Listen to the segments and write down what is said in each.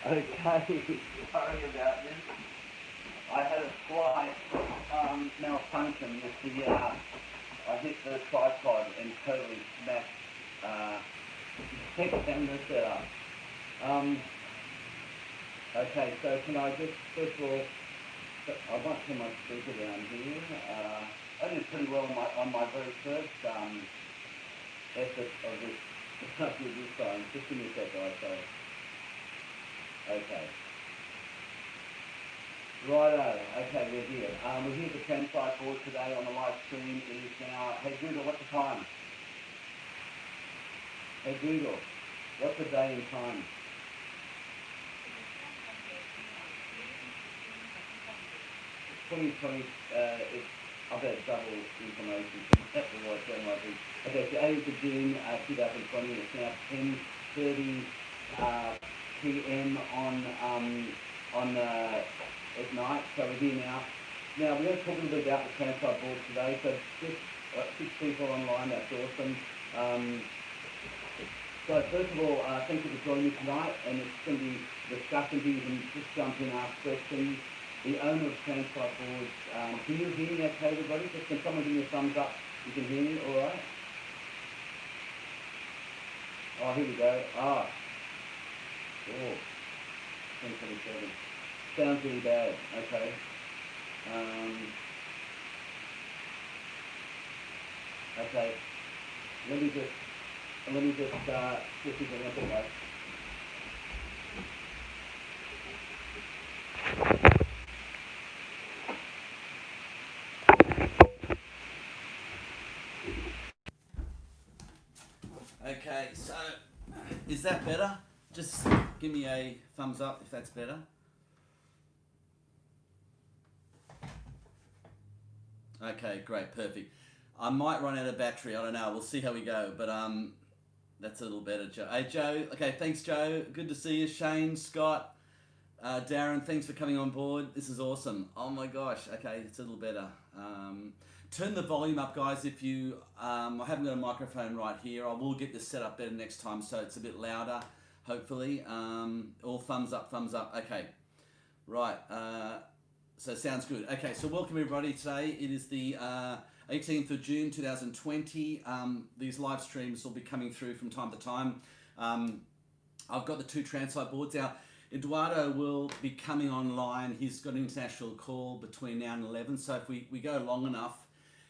Okay, sorry about this. I had a slight malfunction with the, I hit the tripod and totally smashed the camera setup. Okay, so can I just, first of all, I won't turn my speaker down here. I did pretty well on my very first effort of this, with this phone. Just give me a sec, guys, sorry. Okay. Righto, okay, we're here. We're here at the Tranzite board today on the live stream. It is now, hey Google, what's the time? Hey Google, what's the day and time? It's 2020, I've had double information, so that's the right term might be. Okay, so 8th of June 2020, it's now 10:30 p.m. at night, so we're here now. Now, we're going to talk a little bit about the Tranzite board today, so just 6 people online, that's awesome. So first of all, thank you for joining me tonight, and it's going to be discussion here. You can just jump in and ask questions. The owner of Tranzite Boards, can you hear me okay, everybody? Just can someone give me a thumbs up? You can hear me, all right? Oh, here we go. Ah. Oh. 10:27. Sounds really bad. Okay. Okay. Let me just switch it a little bit. Okay, so is that better? Just give me a thumbs up if that's better. Okay, great, perfect. I might run out of battery, I don't know, we'll see how we go, but that's a little better, Joe. Hey, Joe, okay, thanks, Joe. Good to see you. Shane, Scott, Darren, thanks for coming on board. This is awesome. Oh my gosh, okay, it's a little better. Turn the volume up, guys, if you, I haven't got a microphone right here. I will get this set up better next time so it's a bit louder, hopefully. All thumbs up, okay. Right, so sounds good. Okay, so welcome everybody today. It is the 18th of June 2020. These live streams will be coming through from time to time. I've got the 2 Tranzite boards out. Eduardo will be coming online. He's got an international call between now and 11. So if we go long enough,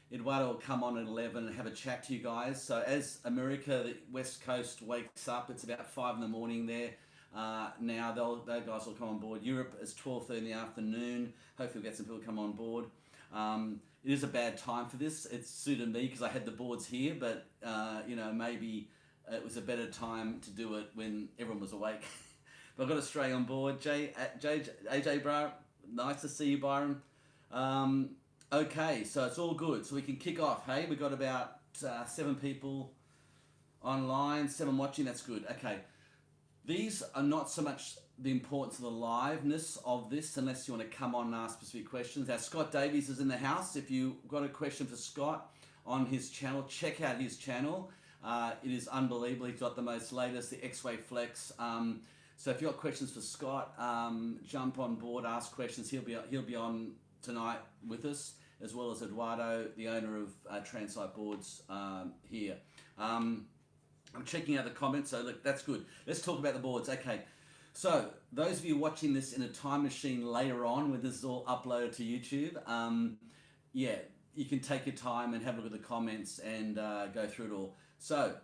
Eduardo will come on at 11 and have a chat to you guys. So as America, the West Coast wakes up, it's about 5 in the morning there. Now those guys will come on board. Europe is 12:30 in the afternoon. Hopefully we'll get some people come on board. It is a bad time for this. It's suited me because I had the boards here, but maybe it was a better time to do it when everyone was awake. But I've got Australia on board. AJ, bro, nice to see you, Byron. Okay, so it's all good. So we can kick off, hey? We've got about 7 people online, 7 watching, that's good. Okay, these are not so much the importance of the liveness of this, unless you want to come on and ask specific questions. Now, Scott Davies is in the house. If you've got a question for Scott on his channel, check out his channel. It is unbelievable. He's got the most latest, the X-Way Flex. So if you've got questions for Scott, jump on board, ask questions. He'll be on tonight with us, as well as Eduardo, the owner of Tranzite Boards here. I'm checking out the comments, so look, that's good. Let's talk about the boards. Okay, so those of you watching this in a time machine later on, when this is all uploaded to YouTube, yeah, you can take your time and have a look at the comments and go through it all. So,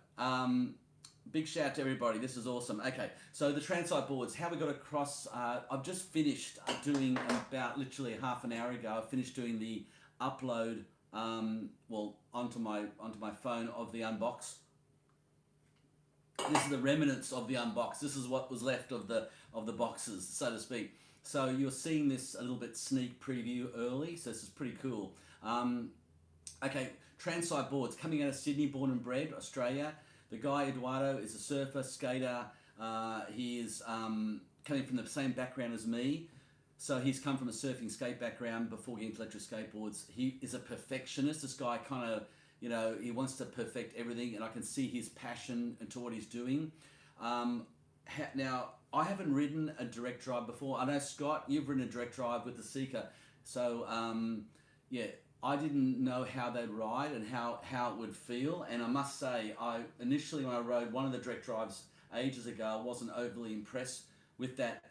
big shout out to everybody. This is awesome. Okay, so the Tranzite boards, how we got across, I've just finished doing about literally half an hour ago, I finished doing the upload, onto my phone of the unbox. This is the remnants of the unbox. This is what was left of the boxes, so to speak. So you're seeing this a little bit sneak preview early, so this is pretty cool. Okay, Tranzite boards coming out of Sydney, born and bred, Australia. The guy Eduardo is a surfer, skater. He is coming from the same background as me. So he's come from a surfing skate background before getting to electric skateboards. He is a perfectionist. This guy kind of, he wants to perfect everything, and I can see his passion into what he's doing. Now, I haven't ridden a direct drive before. I know, Scott, you've ridden a direct drive with the Seeker. So, yeah, I didn't know how they'd ride and how it would feel. And I must say, initially when I rode one of the direct drives ages ago, I wasn't overly impressed with that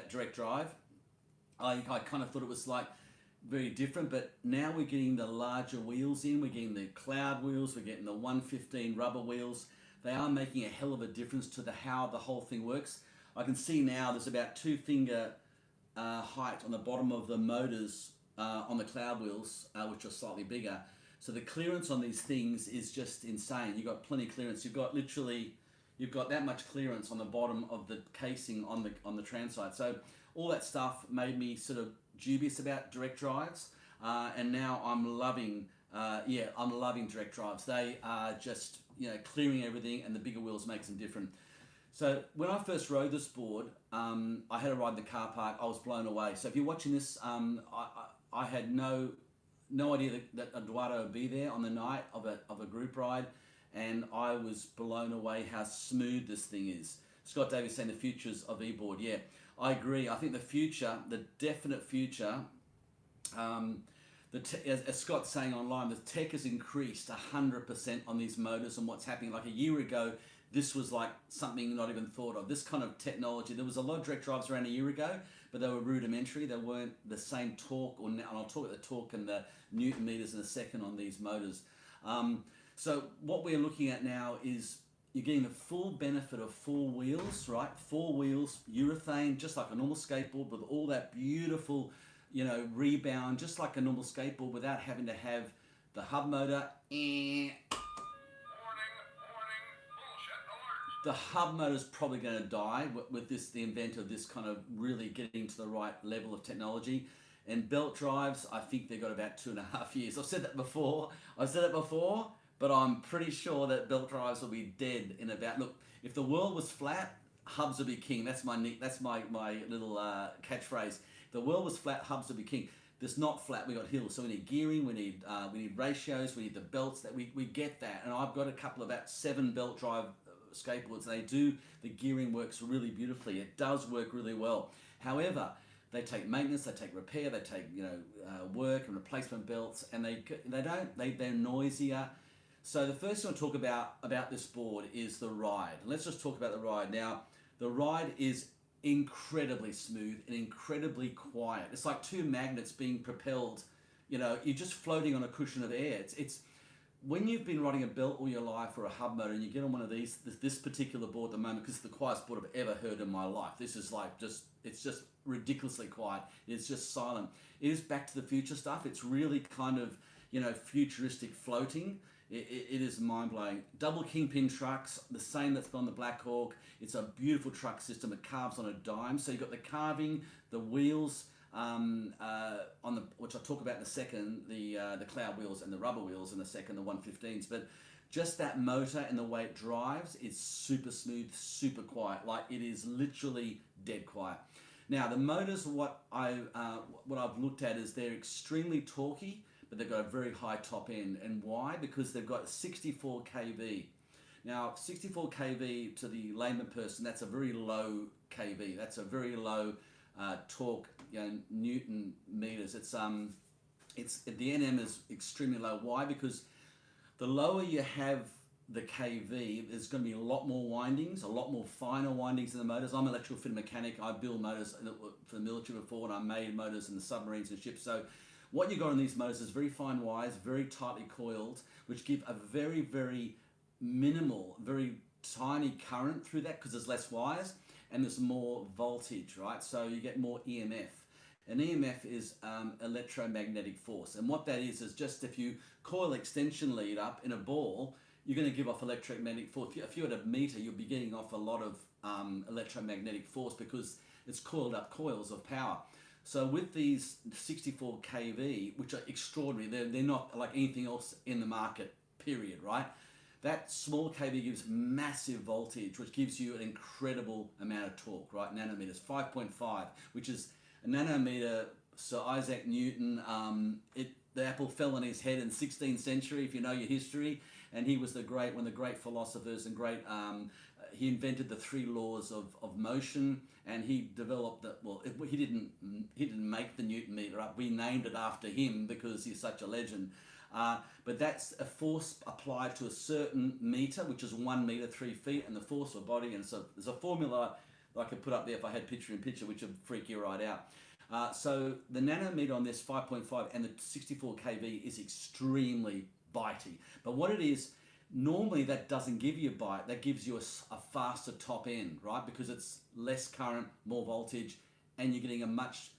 direct drive. I kind of thought it was like very different, but now we're getting the larger wheels in. We're getting the cloud wheels. We're getting the 115 rubber wheels. They are making a hell of a difference to how the whole thing works. I can see now there's about 2 finger height on the bottom of the motors on the cloud wheels, which are slightly bigger. So the clearance on these things is just insane. You've got plenty of clearance. You've got that much clearance on the bottom of the casing on the Tranzite. So all that stuff made me sort of dubious about direct drives, and now I'm loving direct drives. They are just, clearing everything, and the bigger wheels makes them different. So when I first rode this board, I had a ride in the car park. I was blown away. So if you're watching this, I had no idea that Eduardo would be there on the night of a group ride, and I was blown away how smooth this thing is. Scott Davies saying the futures of eBoard. Yeah, I agree. I think the definite future, as Scott's saying online, the tech has increased 100% on these motors and what's happening. Like a year ago, this was like something not even thought of. This kind of technology, there was a lot of direct drives around a year ago, but they were rudimentary. They weren't the same torque, and I'll talk about the torque and the Newton meters in a second on these motors. So what we're looking at now is you're getting the full benefit of 4 wheels, right? 4 wheels, urethane, just like a normal skateboard, with all that beautiful, rebound, just like a normal skateboard, without having to have the hub motor. The hub motor is probably going to die with the invent of this kind of really getting to the right level of technology. And belt drives, I think they've got about 2.5 years. I've said that before, but I'm pretty sure that belt drives will be dead in about. Look, if the world was flat, hubs would be king. That's my little catchphrase. If the world was flat, hubs would be king. There's not flat. We got hills, so we need gearing. We need ratios. We need the belts. That we get that. And I've got a couple of about 7 belt drive skateboards. The gearing works really beautifully. It does work really well. However, they take maintenance, they take repair, they take work and replacement belts, and they're noisier. So the first thing I talk about this board is the ride. Let's just talk about the ride. Now, the ride is incredibly smooth and incredibly quiet. It's like 2 magnets being propelled. You're just floating on a cushion of air. It's when you've been riding a belt all your life or a hub motor, and you get on one of this particular board at the moment, because it's the quietest board I've ever heard in my life. This is like it's just ridiculously quiet. It's just silent. It is Back to the Future stuff. It's really kind of futuristic floating. It is mind-blowing. Double kingpin trucks, the same that's on the Black Hawk. It's a beautiful truck system. It carves on a dime. So you've got the carving, the wheels, which I'll talk about in a second, the cloud wheels and the rubber wheels in a second, the 115s. But just that motor and the way it drives is super smooth, super quiet. Like, it is literally dead quiet. Now, the motors, what I've looked at is they're extremely torquey, but they've got a very high top end. And why? Because they've got 64 kV. Now, 64 kV to the layman person, that's a very low kV. That's a very low torque, Newton meters. The NM is extremely low. Why? Because the lower you have the kV, there's going to be a lot more windings, a lot more finer windings in the motors. I'm an electrical fitter mechanic. I build motors for the military before, and I made motors in the submarines and ships. So what you got on these motors is very fine wires, very tightly coiled, which give a very, very minimal, very tiny current through that, because there's less wires and there's more voltage, right? So you get more EMF. And EMF is electromagnetic force. And what that is just if you coil extension lead up in a ball, you're going to give off electromagnetic force. If you had a meter, you'll be getting off a lot of electromagnetic force, because it's coiled up coils of power. So with these 64 kV, which are extraordinary, they're not like anything else in the market, period, right? That small kV gives massive voltage, which gives you an incredible amount of torque, right? Nanometers, 5.5, which is a nanometer. Sir Isaac Newton, the apple fell on his head in the 16th century, if you know your history, and he was one of the great philosophers and great. He invented the 3 laws of motion, and he developed that. Well, he didn't make the Newton meter up. We named it after him because he's such a legend. But that's a force applied to a certain meter, which is 1 meter 3 feet, and the force of a body. And so there's a formula that I could put up there if I had picture in picture, which would freak you right out. So the nanometer on this 5.5 and the 64 kV is extremely bitey. But what it is, normally that doesn't give you a bite, that gives you a faster top end, right? Because it's less current, more voltage, and you're getting a much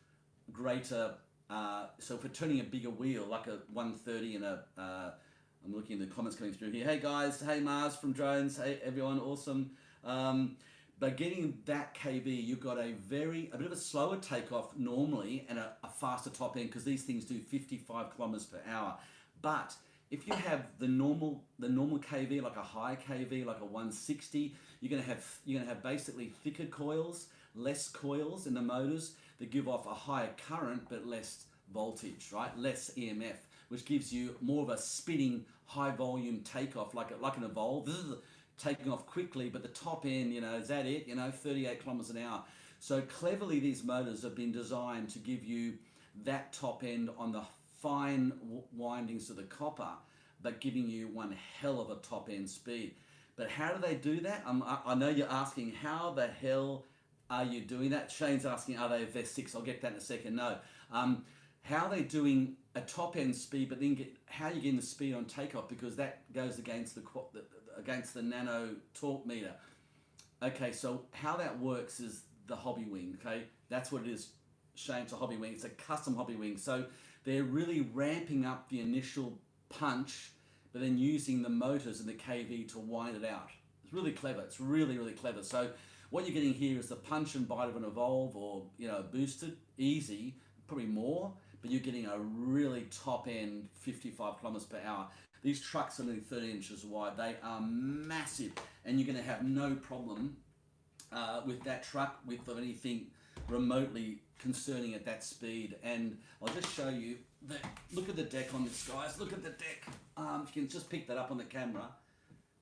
greater, so if we're turning a bigger wheel, like a 130 and I'm looking at the comments coming through here. Hey guys, hey Mars from Drones, hey everyone, awesome. But getting that kV, you've got a bit of a slower takeoff normally and a faster top end, because these things do 55 kilometers per hour. But if you have the normal kV, like a high kV, like a 160, you're gonna have basically thicker coils, less coils in the motors that give off a higher current but less voltage, right? Less EMF, which gives you more of a spinning high volume takeoff, like an Evolve, taking off quickly. But the top end, is that it? 38 kilometers an hour. So cleverly, these motors have been designed to give you that top end on the fine windings of the copper, but giving you one hell of a top end speed. But how do they do that? I know you're asking, how the hell are you doing that? Shane's asking, are they V6? I'll get that in a second. No. How are they doing a top end speed, but then how are you getting the speed on takeoff? Because that goes against the nano torque meter. Okay, so how that works is the hobby wing. Okay, that's what it is. Shane, it's a hobby wing. It's a custom hobby wing. So they're really ramping up the initial punch, but then using the motors and the kV to wind it out. It's really clever. It's really, really clever. So what you're getting here is the punch and bite of an Evolve, or boosted, easy, probably more, but you're getting a really top end 55 kilometers per hour. These trucks are nearly 30 inches wide. They are massive, and you're going to have no problem with that truck with anything remotely concerning at that speed. And I'll just show you that. Look at the deck on this, guys. Look at the deck. If you can just pick that up on the camera,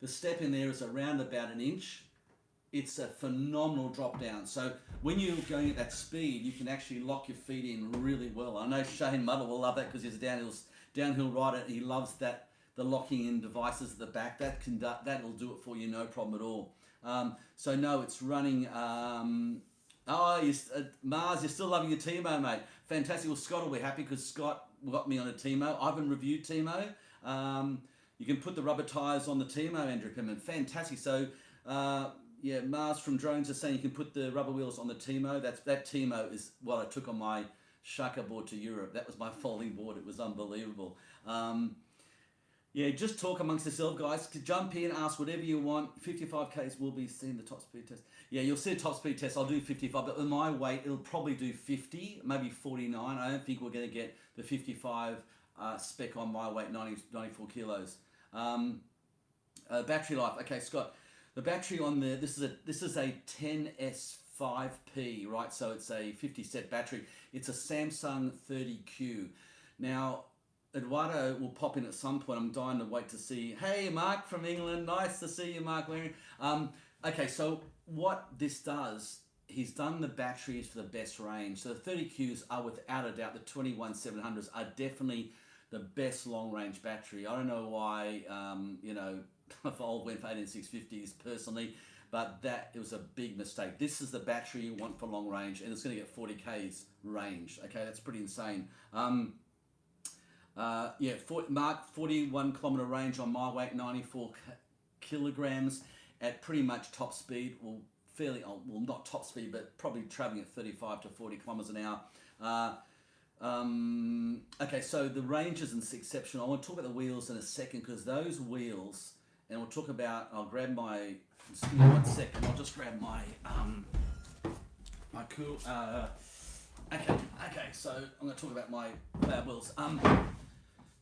the step in there is around about 1 inch. It's a phenomenal drop down. So when you're going at that speed, you can actually lock your feet in really well. I know Shane Muddle will love that because he's a downhill rider, and he loves that, the locking in devices at the back. That'll do it for you, no problem at all. So no, it's running. Mars, you're still loving your Timo, mate. Fantastic. Well, Scott will be happy because Scott got me on a Timo. I haven't reviewed Timo. You can put the rubber tires on the Timo, Andrew Penman. Fantastic. So yeah, Mars from Drones is saying you can put the rubber wheels on the Timo. That Timo is what I took on my Shaka board to Europe. That was my folding board. It was unbelievable. Yeah, just talk amongst yourself, guys. Jump in, ask whatever you want. 55Ks will be seeing the top speed test. Yeah, you'll see a top speed test. I'll do 55, but with my weight, it'll probably do 50, maybe 49. I don't think we're going to get the 55 spec on my weight, 94 kilos. Battery life. Okay, Scott. The battery on there, this is a 10S5P, right? So it's a 50 set battery. It's a Samsung 30Q. Now, Eduardo will pop in at some point. I'm dying to wait to see. Hey, Mark from England. Nice to see you, Mark. Okay, so what this does, he's done the batteries for the best range. So the 30Qs are without a doubt, the 21700s are definitely the best long range battery. I don't know why, Evolve went for 18650s personally, but it was a big mistake. This is the battery you want for long range, and it's going to get 40Ks range. Okay, that's pretty insane. Mark, 41 kilometer range on my weight, 94 kilograms at pretty much top speed. Well, not top speed, but probably traveling at 35 to 40 kilometers an hour. Okay, so the range isn't exceptional. I want to talk about the wheels in a second, because those wheels, and we'll talk about, I'll grab my, just give me 1 second, I'll just grab my, my cool, okay, so I'm going to talk about my cloud wheels.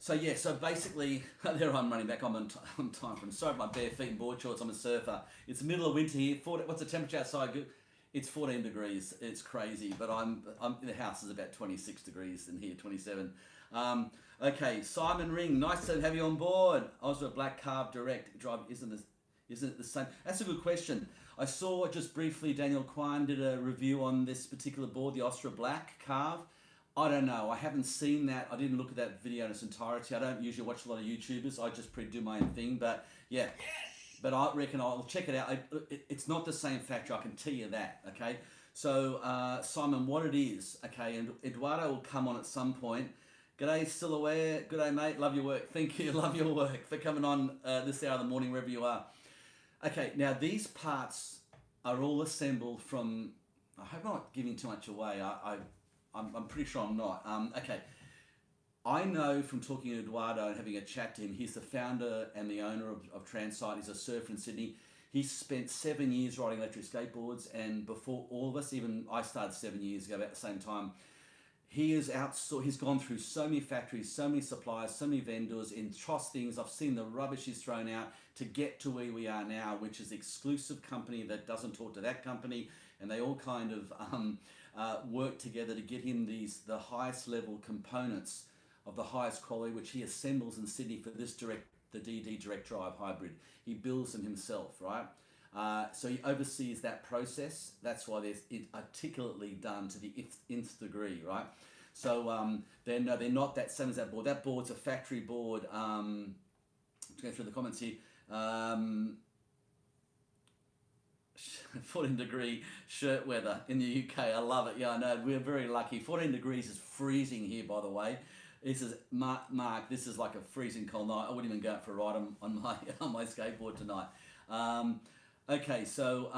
So basically, there I'm running back, I'm on time from, sorry my bare feet and board shorts, I'm a surfer. It's the middle of winter here, what's the temperature outside? It's 14 degrees, it's crazy, but the house is about 26 degrees, and here 27. Okay, Simon Ring, nice to have you on board. Osra Black Carve Direct Drive, isn't it the same? That's a good question. I saw just briefly Daniel Kwan did a review on this particular board, the Osra Black Carve. I don't know. I haven't seen that. I didn't look at that video in its entirety. I don't usually watch a lot of YouTubers. I just do my own thing. But yeah, but I reckon I'll check it out. It's not the same factory. I can tell you that. Okay. So Simon, what it is? Okay, and Eduardo will come on at some point. G'day, still aware. G'day, mate. Love your work. Thank you. Love your work for coming on this hour of the morning, wherever you are. Okay, now these parts are all assembled from. I hope I'm not giving too much away. I'm pretty sure I'm not. Okay, I know from talking to Eduardo and having a chat to him, he's the founder and the owner of Tranzite. He's a surfer in Sydney. He spent 7 years riding electric skateboards, and before all of us, even I started 7 years ago, about the same time. He's gone through so many factories, so many suppliers, so many vendors in trust things. I've seen the rubbish he's thrown out to get to where we are now, which is an exclusive company that doesn't talk to that company, and they all kind of work together to get him the highest level components of the highest quality, which he assembles in Sydney for this the DD direct drive hybrid. He builds them himself, right? So he oversees that process. That's why it's articulately done to the nth degree, right? So they're not that same as that board. That board's a factory board. I'm going through the comments here. 14 degree shirt weather in the UK. I love it. Yeah, I know. We're very lucky. 14 degrees is freezing here, by the way. This is Mark. This is like a freezing cold night. I wouldn't even go out for a ride on my skateboard tonight. Okay, so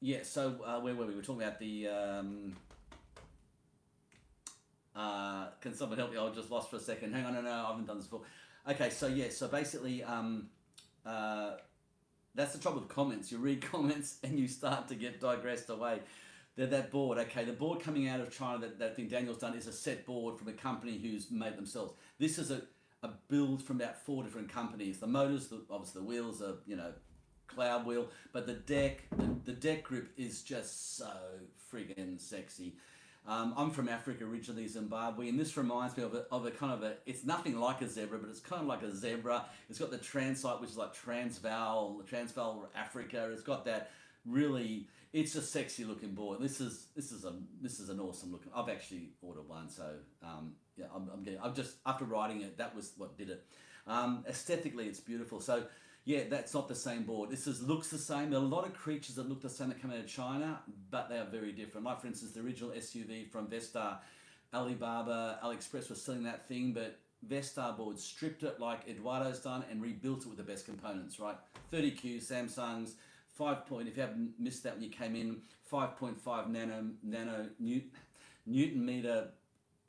yeah, so where were we? We were talking about the. Can someone help me? I was just lost for a second. Hang on, no, I haven't done this before. Okay, so yeah, so basically, that's the trouble with comments. You read comments and you start to get digressed away. They're that board. Okay, the board coming out of China that thing Daniel's done is a set board from a company who's made it themselves. This is a build from about 4 different companies. The motors, obviously the wheels are, cloud wheel, but the deck grip is just so friggin' sexy. I'm from Africa originally, Zimbabwe, and this reminds me of a kind of it's nothing like a zebra, but it's kind of like a zebra. It's got the Tranzite, which is like Transvaal Africa. It's got that really, it's a sexy looking board. This is an awesome looking. I've actually ordered one, so yeah, I'm just after riding it, that was what did it. Aesthetically, it's beautiful. So yeah, that's not the same board. Looks the same. There are a lot of creatures that look the same that come out of China, but they are very different. Like for instance, the original SUV from Vestar, Alibaba, AliExpress was selling that thing, but Vestar board stripped it like Eduardo's done and rebuilt it with the best components, right? 30Q Samsung's, 5 point, if you haven't missed that when you came in, 5.5 nano Newton meter,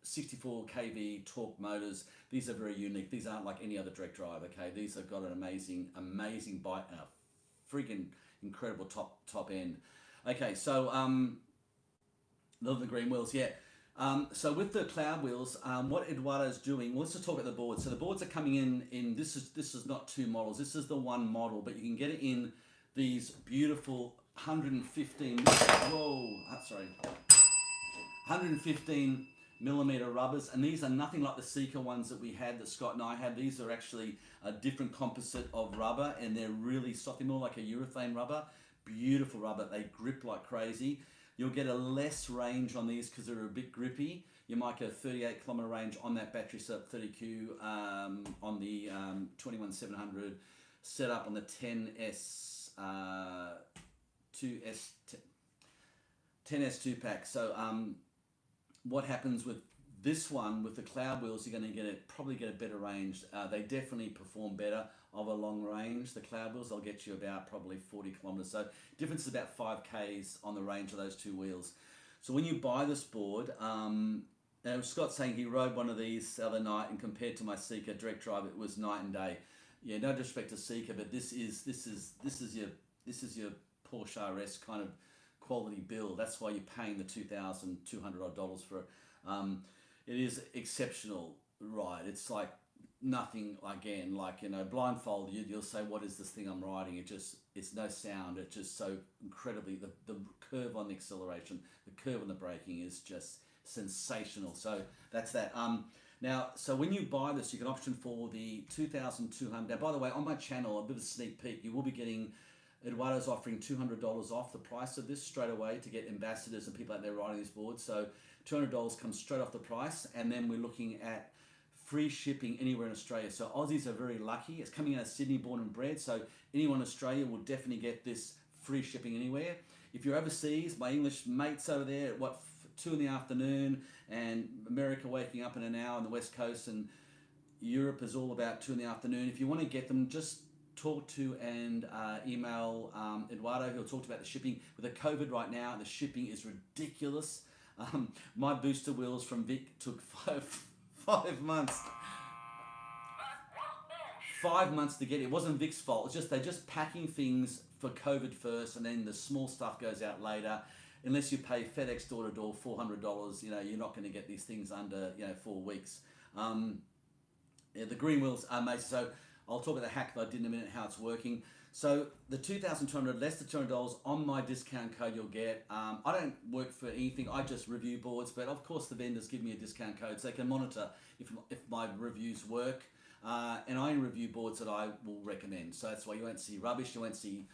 64 kV torque motors. These are very unique. These aren't like any other direct drive, okay? These have got an amazing bite and a friggin' incredible top end. Okay, so love the green wheels, yeah. So with the cloud wheels, what Eduardo's doing, well, let's just talk about the boards. So the boards are coming in this is not 2 models. This is the 1 model, but you can get it in these beautiful 115 millimeter rubbers, and these are nothing like the Seeker ones that we had, that Scott and I had. These are actually a different composite of rubber, and they're really soft. They're more like a urethane rubber. Beautiful rubber. They grip like crazy. You'll get a less range on these because they're a bit grippy. You might get a 38 kilometer range on that battery setup, 30Q on the 21700 setup on the 10S2 pack. So what happens with this one, with the cloud wheels, you're going to probably get a better range. They definitely perform better of a long range. The cloud wheels, they'll get you about probably 40 kilometers. So difference is about 5 Ks on the range of those 2 wheels. So when you buy this board, now Scott's saying he rode one of these the other night, and compared to my Seeker direct drive, it was night and day. Yeah, no disrespect to Seeker, but this is your Porsche RS kind of quality build. That's why you're paying the $2,200 odd for it. It is exceptional ride. It's like nothing, again, like, blindfold, you'll say, what is this thing I'm riding? It's no sound. It's just so incredibly, the curve on the acceleration, the curve on the braking is just sensational. So that's that. Now, so when you buy this, you can option for the 2,200. Now, by the way, on my channel, a bit of a sneak peek, you will be getting, Eduardo's offering $200 off the price of this straight away to get ambassadors and people out there riding this board. So $200 comes straight off the price, and then we're looking at free shipping anywhere in Australia. So Aussies are very lucky. It's coming out of Sydney, born and bred. So anyone in Australia will definitely get this free shipping anywhere. If you're overseas, my English mates over there at 2 in the afternoon, and America waking up in an hour on the West Coast, and Europe is all about 2 in the afternoon. If you want to get them, just talk to and email Eduardo. He'll talk about the shipping. With the COVID right now, the shipping is ridiculous. My booster wheels from Vic took 5 months. 5 months to get it. It wasn't Vic's fault. It's just they're just packing things for COVID first, and then the small stuff goes out later. Unless you pay FedEx door to door $400, you're not going to get these things under 4 weeks. The green wheels are amazing. So I'll talk about the hack that I did in a minute, how it's working. So the 2,200 less than $200 on my discount code you'll get. I don't work for anything. I just review boards, but of course the vendors give me a discount code so they can monitor if my reviews work. And I review boards that I will recommend. So that's why you won't see rubbish. You won't see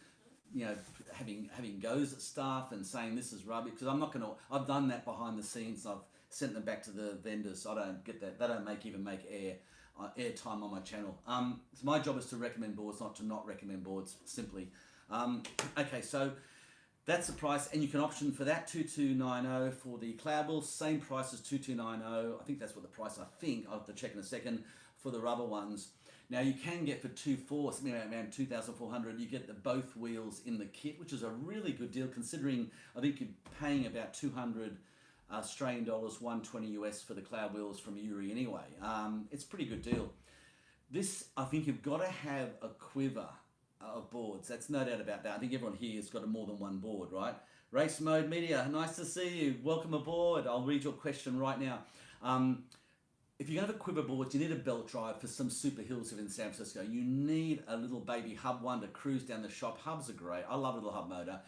having goes at stuff and saying this is rubbish, because I'm not going to. I've done that behind the scenes. I've sent them back to the vendors. I don't get that. They don't even make air time on my channel. So my job is to recommend boards, not to not recommend boards. Simply. Okay, so that's the price, and you can option for that 2290 for the cloud wheels. Same price as 2290. I think that's what the price. I'll have to check in a second for the rubber ones. Now you can get for 2,400, something around 2,400. You get both wheels in the kit, which is a really good deal considering I think you're paying about 200 Australian dollars, 120 US for the cloud wheels from Yuri anyway. It's a pretty good deal. This, I think you've got to have a quiver of boards. That's no doubt about that. I think everyone here has got more than one board, right? Race Mode Media, nice to see you. Welcome aboard. I'll read your question right now. If you're going to have a quiver board, you need a belt drive for some super hills here in San Francisco. You need a little baby hub one to cruise down the shop. Hubs are great. I love a little hub motor.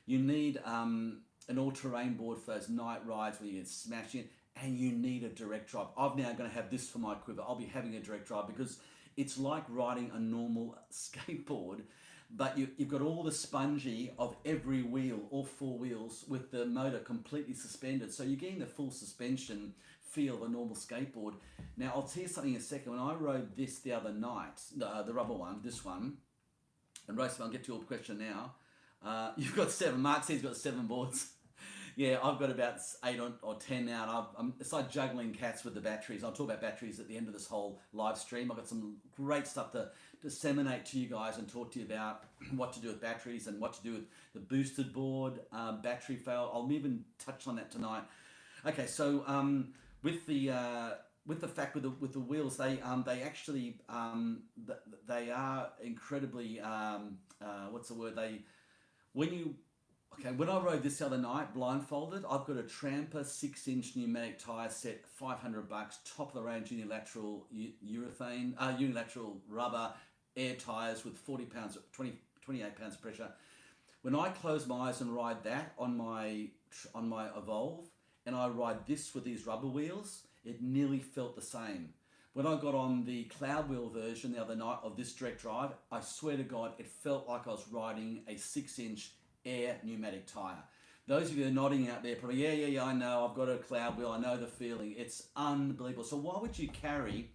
You need an all-terrain board for those night rides where you get smashing, and you need a direct drive. I'm now going to have this for my quiver. I'll be having a direct drive because it's like riding a normal skateboard, but you've got all the spongy of every wheel, all 4 wheels, with the motor completely suspended. So you're getting the full suspension feel of a normal skateboard. Now, I'll tell you something in a second. When I rode this the other night, the rubber one, this one, and Race, I'll get to your question now. You've got 7. Mark says he's got 7 boards. Yeah, I've got about 8 or 10 now. And it's like juggling cats with the batteries. I'll talk about batteries at the end of this whole live stream. I've got some great stuff to disseminate to you guys and talk to you about what to do with batteries and what to do with the boosted board, battery fail. I'll even touch on that tonight. Okay, so with the fact with the wheels, they actually they are incredibly what's the word, when I rode this the other night blindfolded, I've got a Tramper 6-inch pneumatic tire set, $500, top of the range unilateral unilateral rubber air tires with 28 pounds of pressure. When I close my eyes and ride that on my Evolve, and I ride this with these rubber wheels, it nearly felt the same. When I got on the cloud wheel version the other night of this direct drive, I swear to God, it felt like I was riding a 6-inch air pneumatic tire. Those of you who are nodding out there probably, yeah, I know, I've got a cloud wheel, I know the feeling. It's unbelievable. So why would you carry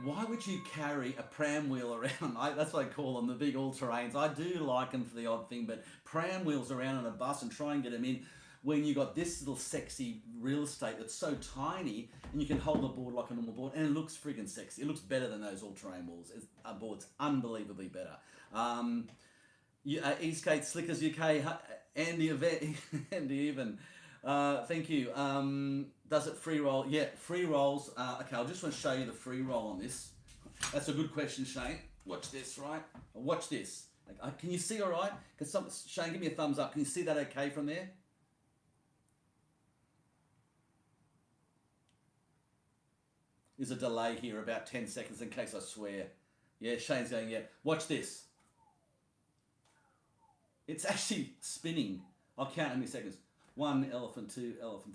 Why would you carry a pram wheel around? That's what I call them, the big all-terrains. I do like them for the odd thing, but pram wheels around on a bus and try and get them in when you got this little sexy real estate that's so tiny and you can hold the board like a normal board and it looks friggin' sexy. It looks better than those all-terrain boards, unbelievably better. Eastgate Slickers UK, Andy even. Thank you. Does it free roll? Yeah, free rolls. Okay, I just want to show you the free roll on this. That's a good question, Shane. Watch this, right? Watch this. Can you see all right? Shane, give me a thumbs up. Can you see that okay from there? There's a delay here, about 10 seconds in case I swear. Yeah, Shane's going, yeah. Watch this. It's actually spinning. I'll count how many seconds. 1 elephant, 2 elephant,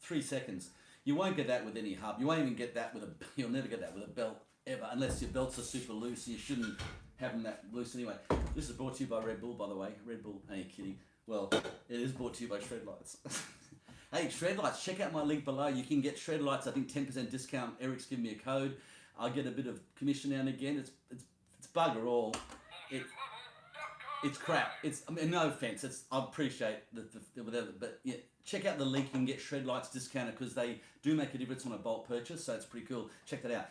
3 seconds. You won't get that with any hub. You won't even get that with a. You'll never get that with a belt ever, unless your belts are super loose. And you shouldn't have them that loose anyway. This is brought to you by Red Bull, by the way. Red Bull. Are you kidding? Well, it is brought to you by Shredlights. Hey, Shredlights, check out my link below. You can get Shredlights. I think 10% discount. Eric's given me a code. I'll get a bit of commission now and again. It's bugger all. It's crap. I mean, no offense. I appreciate whatever, but yeah, check out the link. You can get Shredlights discounted because they do make a difference on a bulk purchase. So it's pretty cool. Check that out.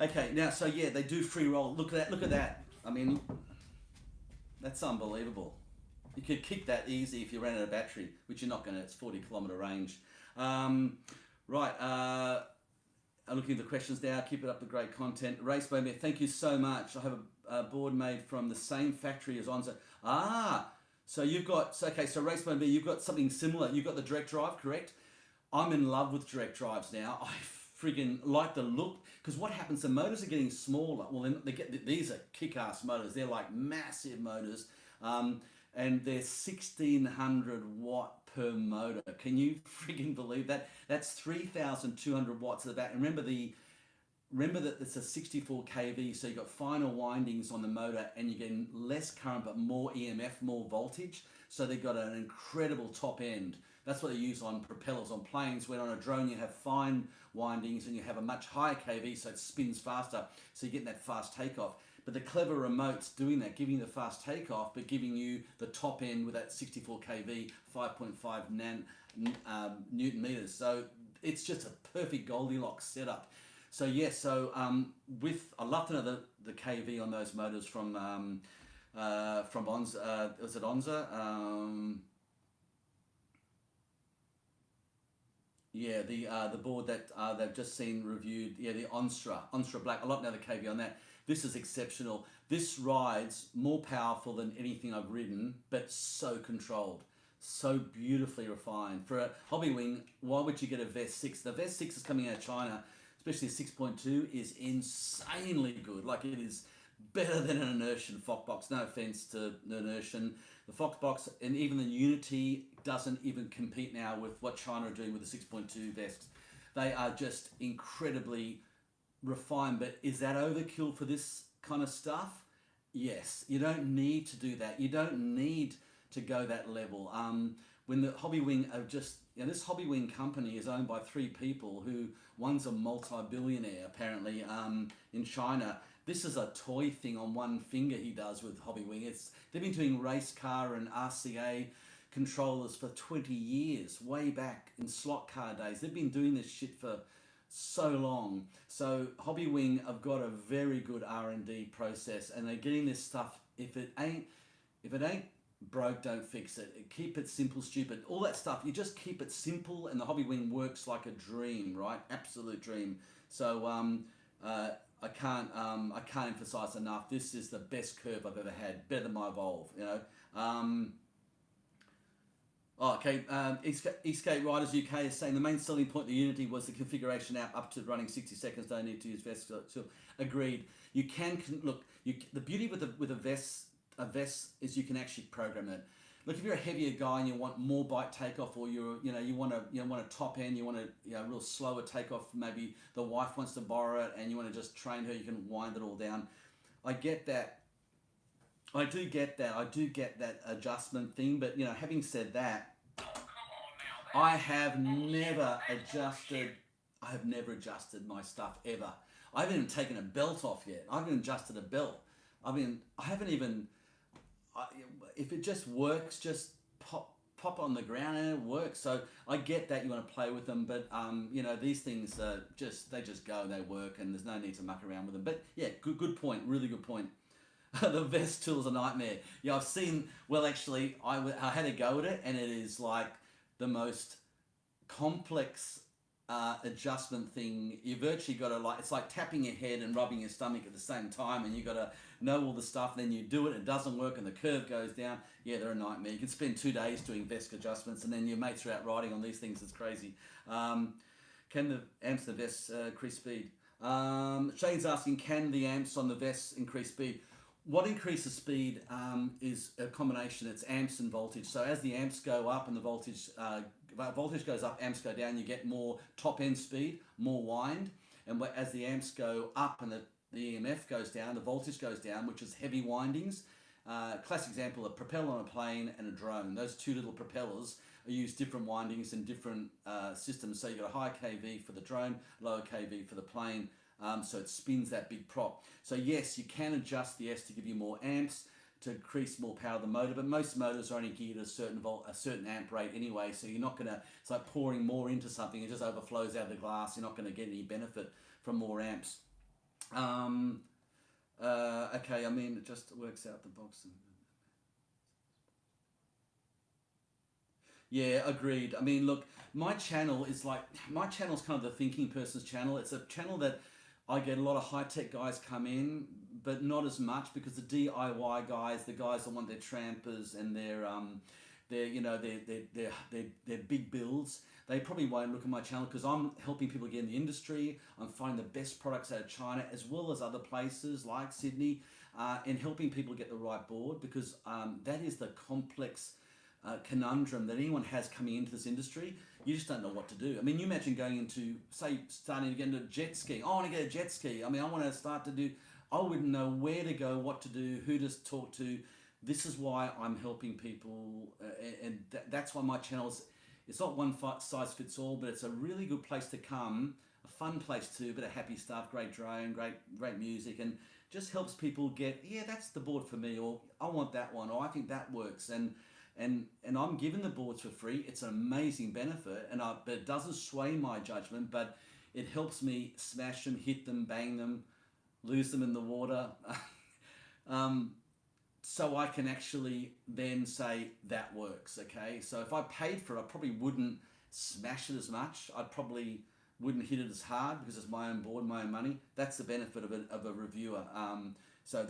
Okay, now so yeah, they do free roll. Look at that. Look at that. I mean, that's unbelievable. You could kick that easy if you ran out of battery, which you're not going to. It's 40-kilometer range. Right. I'm looking at the questions now. Keep it up with great content. Race Bow, thank you so much. I have a board made from the same factory as Onza. So you've got, so Race Bow, you've got something similar. You've got the direct drive, correct? I'm in love with direct drives now. I friggin' like the look, because what happens, the motors are getting smaller. Well, these are kick-ass motors. They're like massive motors. And they're 1600 watt per motor. Can you friggin' believe that? That's 3,200 watts at the back. And remember that it's a 64 kV, so you've got finer windings on the motor and you're getting less current but more EMF, more voltage. So they've got an incredible top end. That's what they use on propellers on planes. When on a drone you have fine windings and you have a much higher kV, so it spins faster, so you're getting that fast takeoff. But the clever remote's doing that, giving you the fast takeoff, but giving you the top end with that 64 kV, 5.5 Newton meters. So it's just a perfect Goldilocks setup. So yes, I love to know the kV on those motors from Onza. Was it Onza? Yeah, the board that they've just seen reviewed. Yeah, the Onstra Black. I love to know the kV on that. This is exceptional. This rides more powerful than anything I've ridden, but so controlled, so beautifully refined. For a hobby wing, why would you get a Vest 6? The Vest 6 is coming out of China, especially 6.2, is insanely good. Like, it is better than an Inertian Foxbox. No offense to the Inertian. The Foxbox and even the Unity doesn't even compete now with what China are doing with the 6.2 vests. They are just incredibly refined, but is that overkill for this kind of stuff? Yes. You don't need to do that. You don't need to go that level. When the Hobby Wing are just, this Hobby Wing company is owned by 3 people who, one's a multi-billionaire apparently in China. This is a toy thing on one finger he does with Hobby Wing. They've been doing race car and RCA controllers for 20 years, way back in slot car days. They've been doing this shit for so long. So Hobby Wing have got a very good R&D process, and they're getting this stuff. If it ain't broke, don't fix it. Keep it simple, stupid. All that stuff. You just keep it simple, and the Hobby Wing works like a dream, right? Absolute dream. So I can't emphasize enough. This is the best curve I've ever had. Better than my Evolve, Eastgate Riders UK is saying the main selling point of the Unity was the configuration app up to running 60 seconds. Don't need to use vests. So agreed. You can look. The beauty with a vest is you can actually program it. Look, if you're a heavier guy and you want more bike takeoff, or you want a top end, you want a real slower takeoff. Maybe the wife wants to borrow it and you want to just train her. You can wind it all down. I get that. I do get that adjustment thing, but having said that, I have never adjusted my stuff ever. I haven't even taken a belt off yet. I haven't adjusted a belt. If it just works, just pop on the ground and it works. So I get that you want to play with them, but these things they just go and they work, and there's no need to muck around with them. But yeah, good point, really good point. The vest tool is a nightmare. Yeah, I've seen. Well, actually, I had a go at it, and it is like the most complex adjustment thing. You virtually got to it's like tapping your head and rubbing your stomach at the same time, and you got to know all the stuff. And then you do it, it doesn't work, and the curve goes down. Yeah, they're a nightmare. You can spend 2 days doing vest adjustments, and then your mates are out riding on these things. It's crazy. Can the amps and the vests increase speed? Shane's asking, can the amps on the vests increase speed? What increases speed is a combination. It's amps and voltage. So as the amps go up and the voltage voltage goes up, amps go down, you get more top end speed, more wind, and as the amps go up and the EMF goes down, the voltage goes down, which is heavy windings. Classic example, a propeller on a plane and a drone. Those two little propellers use different windings and different systems. So you've got a high kV for the drone, lower kV for the plane. So it spins that big prop. So yes, you can adjust the S to give you more amps, to increase more power of the motor, but most motors are only geared at a certain amp rate anyway, so you're not going to, it's like pouring more into something, it just overflows out of the glass, you're not going to get any benefit from more amps. Okay, I mean, it just works out the box. Yeah, agreed. I mean, look, my channel is kind of the thinking person's channel. It's a channel that I get a lot of high-tech guys come in, but not as much, because the DIY guys, the guys that want their trampers and their big builds, they probably won't look at my channel, because I'm helping people get in the industry. I'm finding the best products out of China as well as other places like Sydney, and helping people get the right board, because that is the complex conundrum that anyone has coming into this industry. You just don't know what to do. I mean, you imagine going into, say, starting to get into jet skiing. I want to get a jet ski. I mean, I want to start to do, I wouldn't know where to go, what to do, who to talk to. This is why I'm helping people, and that's why my channel is, it's not one size fits all, but it's a really good place to come, a fun place too, but a happy stuff, great drone, great music, and just helps people get, yeah, that's the board for me, or I want that one, or I think that works. And I'm giving the boards for free. It's an amazing benefit, but it doesn't sway my judgment, but it helps me smash them, hit them, bang them, lose them in the water. So I can actually then say that works, okay? So if I paid for it, I probably wouldn't smash it as much. I probably wouldn't hit it as hard, because it's my own board, my own money. That's the benefit of a reviewer. So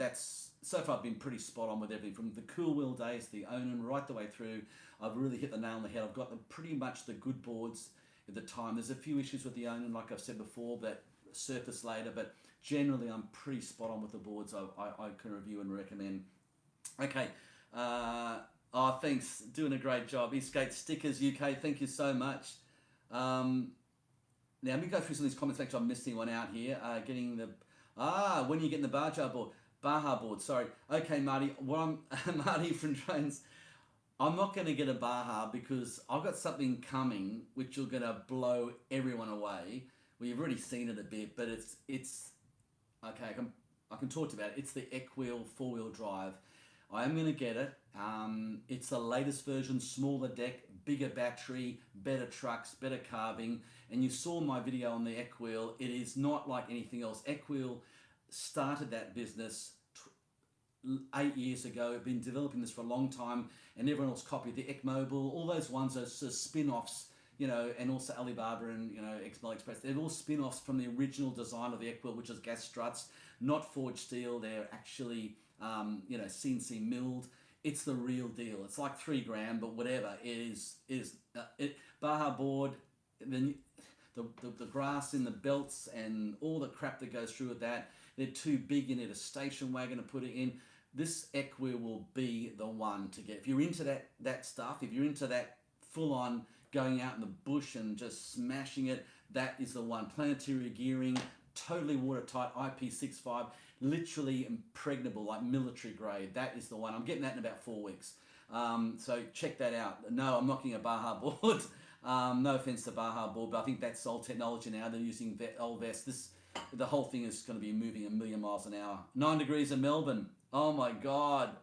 far I've been pretty spot on with everything, from the Cool Wheel days, the Onan, right the way through. I've really hit the nail on the head. I've got pretty much the good boards at the time. There's a few issues with the Onan, like I've said before, that surface later, but generally I'm pretty spot on with the boards I can review and recommend. Okay, thanks, doing a great job. Eastgate Stickers UK, thank you so much. Now let me go through some of these comments, make sure I'm missing one out here. When are you getting the Baja board, sorry. Okay, Marty, Marty from Drones, I'm not going to get a Baja, because I've got something coming which are going to blow everyone away. Well, you've already seen it a bit, but it's okay, I can talk to you about it. It's the Ekwheel 4-wheel drive. I am going to get it. It's the latest version, smaller deck, bigger battery, better trucks, better carving. And you saw my video on the Ekwheel. It is not like anything else. Ekwheel started that business 8 years ago. I've been developing this for a long time, and everyone else copied the Ekmobile. All those ones are sort of spin-offs, and also Alibaba and XML Express. They're all spin-offs from the original design of the Ekwheel, which is gas struts, not forged steel. They're actually CNC milled. It's the real deal. It's like 3 grand, but whatever. It is Baja board, the grass in the belts and all the crap that goes through with that. They're too big. You need a station wagon to put it in. This Ekwheel will be the one to get. If you're into that stuff, if you're into that full-on going out in the bush and just smashing it, that is the one. Planetary gearing, totally watertight, IP65, literally impregnable, like military grade. That is the one. I'm getting that in about 4 weeks. So check that out. No, I'm not getting a Baja board. No offense to Baja board, but I think that's old technology now. They're using old vests. The whole thing is going to be moving a million miles an hour. 9 degrees in Melbourne. Oh my God.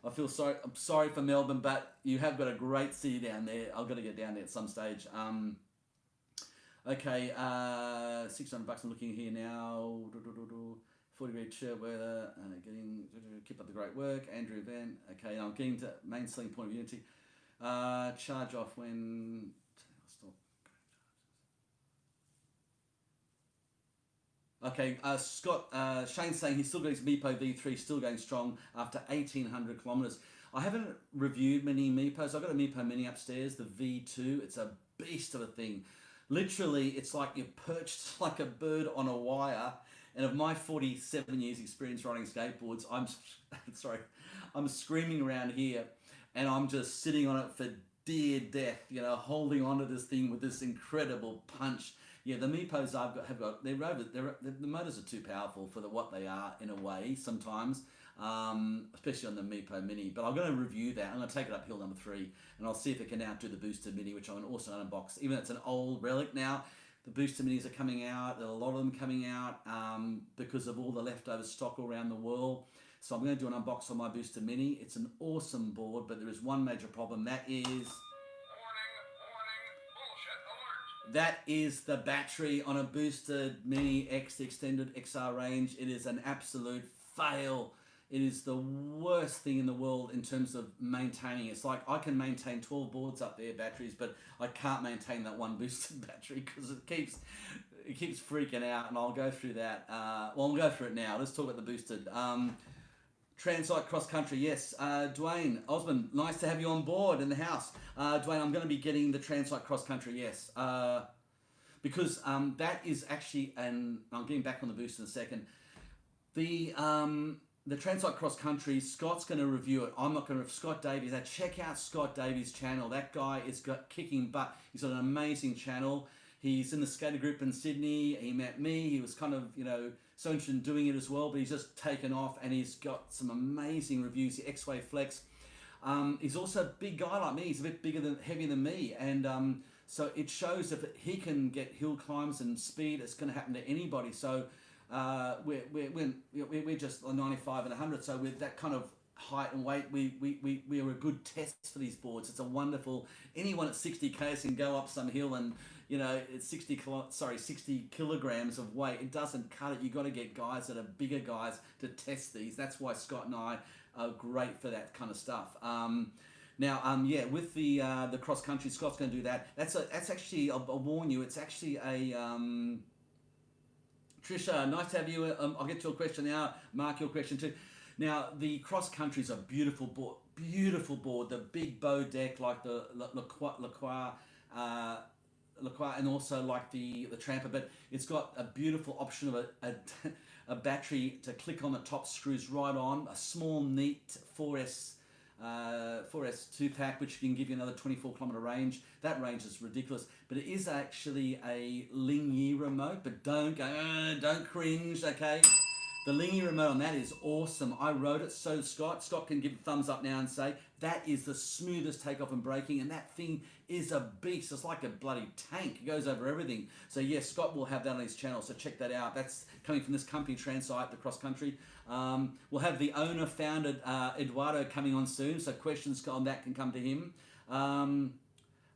I feel sorry. I'm sorry for Melbourne, but you have got a great city down there. I've got to get down there at some stage. Okay, $600 I'm looking here now. 40 degree shirt weather. Keep up the great work. Andrew Van. Okay, I'm getting to main selling point of Unity. Charge off when. Stop. Okay, Scott, Shane's saying he's still got his Meepo V3, still going strong after 1,800 kilometers. I haven't reviewed many Meepos. I've got a Meepo Mini upstairs, the V2. It's a beast of a thing. Literally, it's like you're perched like a bird on a wire. And of my 47 years experience riding skateboards, I'm screaming around here, and I'm just sitting on it for dear death, you know, holding onto this thing with this incredible punch. Yeah, the Mepos have got the motors are too powerful for what they are in a way sometimes, especially on the Mepo Mini. But I'm going to review that. I'm going to take it up hill number 3, and I'll see if it can outdo the Booster Mini, which I'm also going to unbox. Even though it's an old relic now, the Booster Minis are coming out. There are a lot of them coming out because of all the leftover stock around the world. So I'm going to do an unbox on my Booster Mini. It's an awesome board, but there is one major problem. That is the battery on a Boosted Mini X Extended XR range. It is an absolute fail. It is the worst thing in the world in terms of maintaining. It's like I can maintain 12 boards up there, batteries, but I can't maintain that one boosted battery because it keeps freaking out, and I'll go through that. Well, I'll go through it now. Let's talk about the boosted. Tranzite cross country, yes. Dwayne Osmond, nice to have you on board in the house. Dwayne, I'm going to be getting the Tranzite cross country, yes. Because that is actually, and I'm getting back on the boost in a second. The Tranzite cross country, Scott's going to review it. I'm not going to. Scott Davies. Check out Scott Davies' channel. That guy is kicking butt. He's got an amazing channel. He's in the skater group in Sydney. He met me. He was kind of, you know, so interested in doing it as well, but he's just taken off, and he's got some amazing reviews. The X-Wave Flex. He's also a big guy like me. He's a bit heavier than me, and so it shows if he can get hill climbs and speed, it's going to happen to anybody. So we're just 95 and 100. So with that kind of height and weight, we are a good test for these boards. It's a wonderful. Anyone at 60 k's can go up some hill and, you know, it's 60 kilograms of weight. It doesn't cut it. You got to get guys that are bigger guys to test these. That's why Scott and I are great for that kind of stuff. Yeah, with the cross country, Scott's going to do that. That's actually, I'll warn you, it's actually a Trisha, nice to have you. I'll get to your question now. Mark, your question too. Now, the cross country is a beautiful board. Beautiful board. The big bow deck, like the Lacroix, and also like the Tramper, but it's got a beautiful option of a battery to click on the top, screws right on, a small neat 4S 2-pack, which can give you another 24-kilometer range. That range is ridiculous, but it is actually a Lingy remote. But don't cringe, okay? The Lingy remote on that is awesome. I wrote it, so Scott can give a thumbs up now and say that is the smoothest takeoff and braking, and that thing is a beast. It's like a bloody tank. It goes over everything. So yes, Scott will have that on his channel, so check that out. That's coming from this company, Tranzite, the cross country. We'll have the owner-founded Eduardo coming on soon, so questions on that can come to him.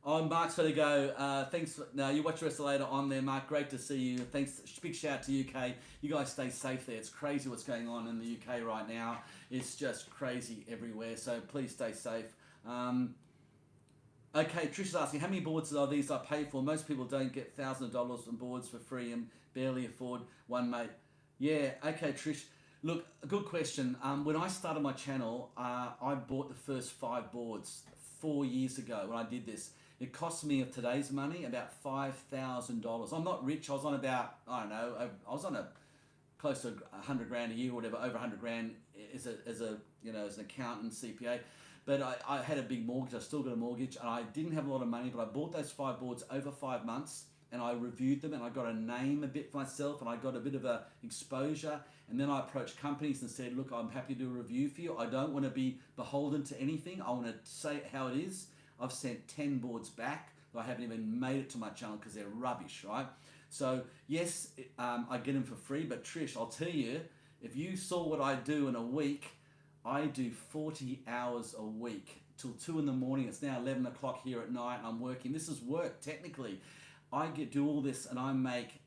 Mark's got to go. Thanks. No, you watch the rest of later on there, Mark. Great to see you. Thanks. Big shout out to UK. You guys stay safe there. It's crazy what's going on in the UK right now. It's just crazy everywhere. So please stay safe. Okay, Trish is asking, how many boards are these I pay for? Most people don't get thousands of dollars on boards for free and barely afford one, mate. Yeah, okay, Trish. Look, a good question. When I started my channel, I bought the first 5 boards 4 years ago when I did this. It cost me, of today's money, about $5,000. I'm not rich. I was on about, I don't know, I was on close to 100 grand a year or whatever, over 100 grand as an accountant, CPA. But I had a big mortgage. I still got a mortgage, and I didn't have a lot of money, but I bought those 5 boards over 5 months, and I reviewed them, and I got a name a bit for myself, and I got a bit of a exposure. And then I approached companies and said, look, I'm happy to do a review for you. I don't want to be beholden to anything. I want to say how it is. I've sent 10 boards back. I haven't even made it to my channel because they're rubbish, right? So yes, I get them for free, but Trish, I'll tell you, if you saw what I do in a week, I do 40 hours a week till 2 in the morning. It's now 11 o'clock here at night, and I'm working. This is work, technically. I do all this, and I make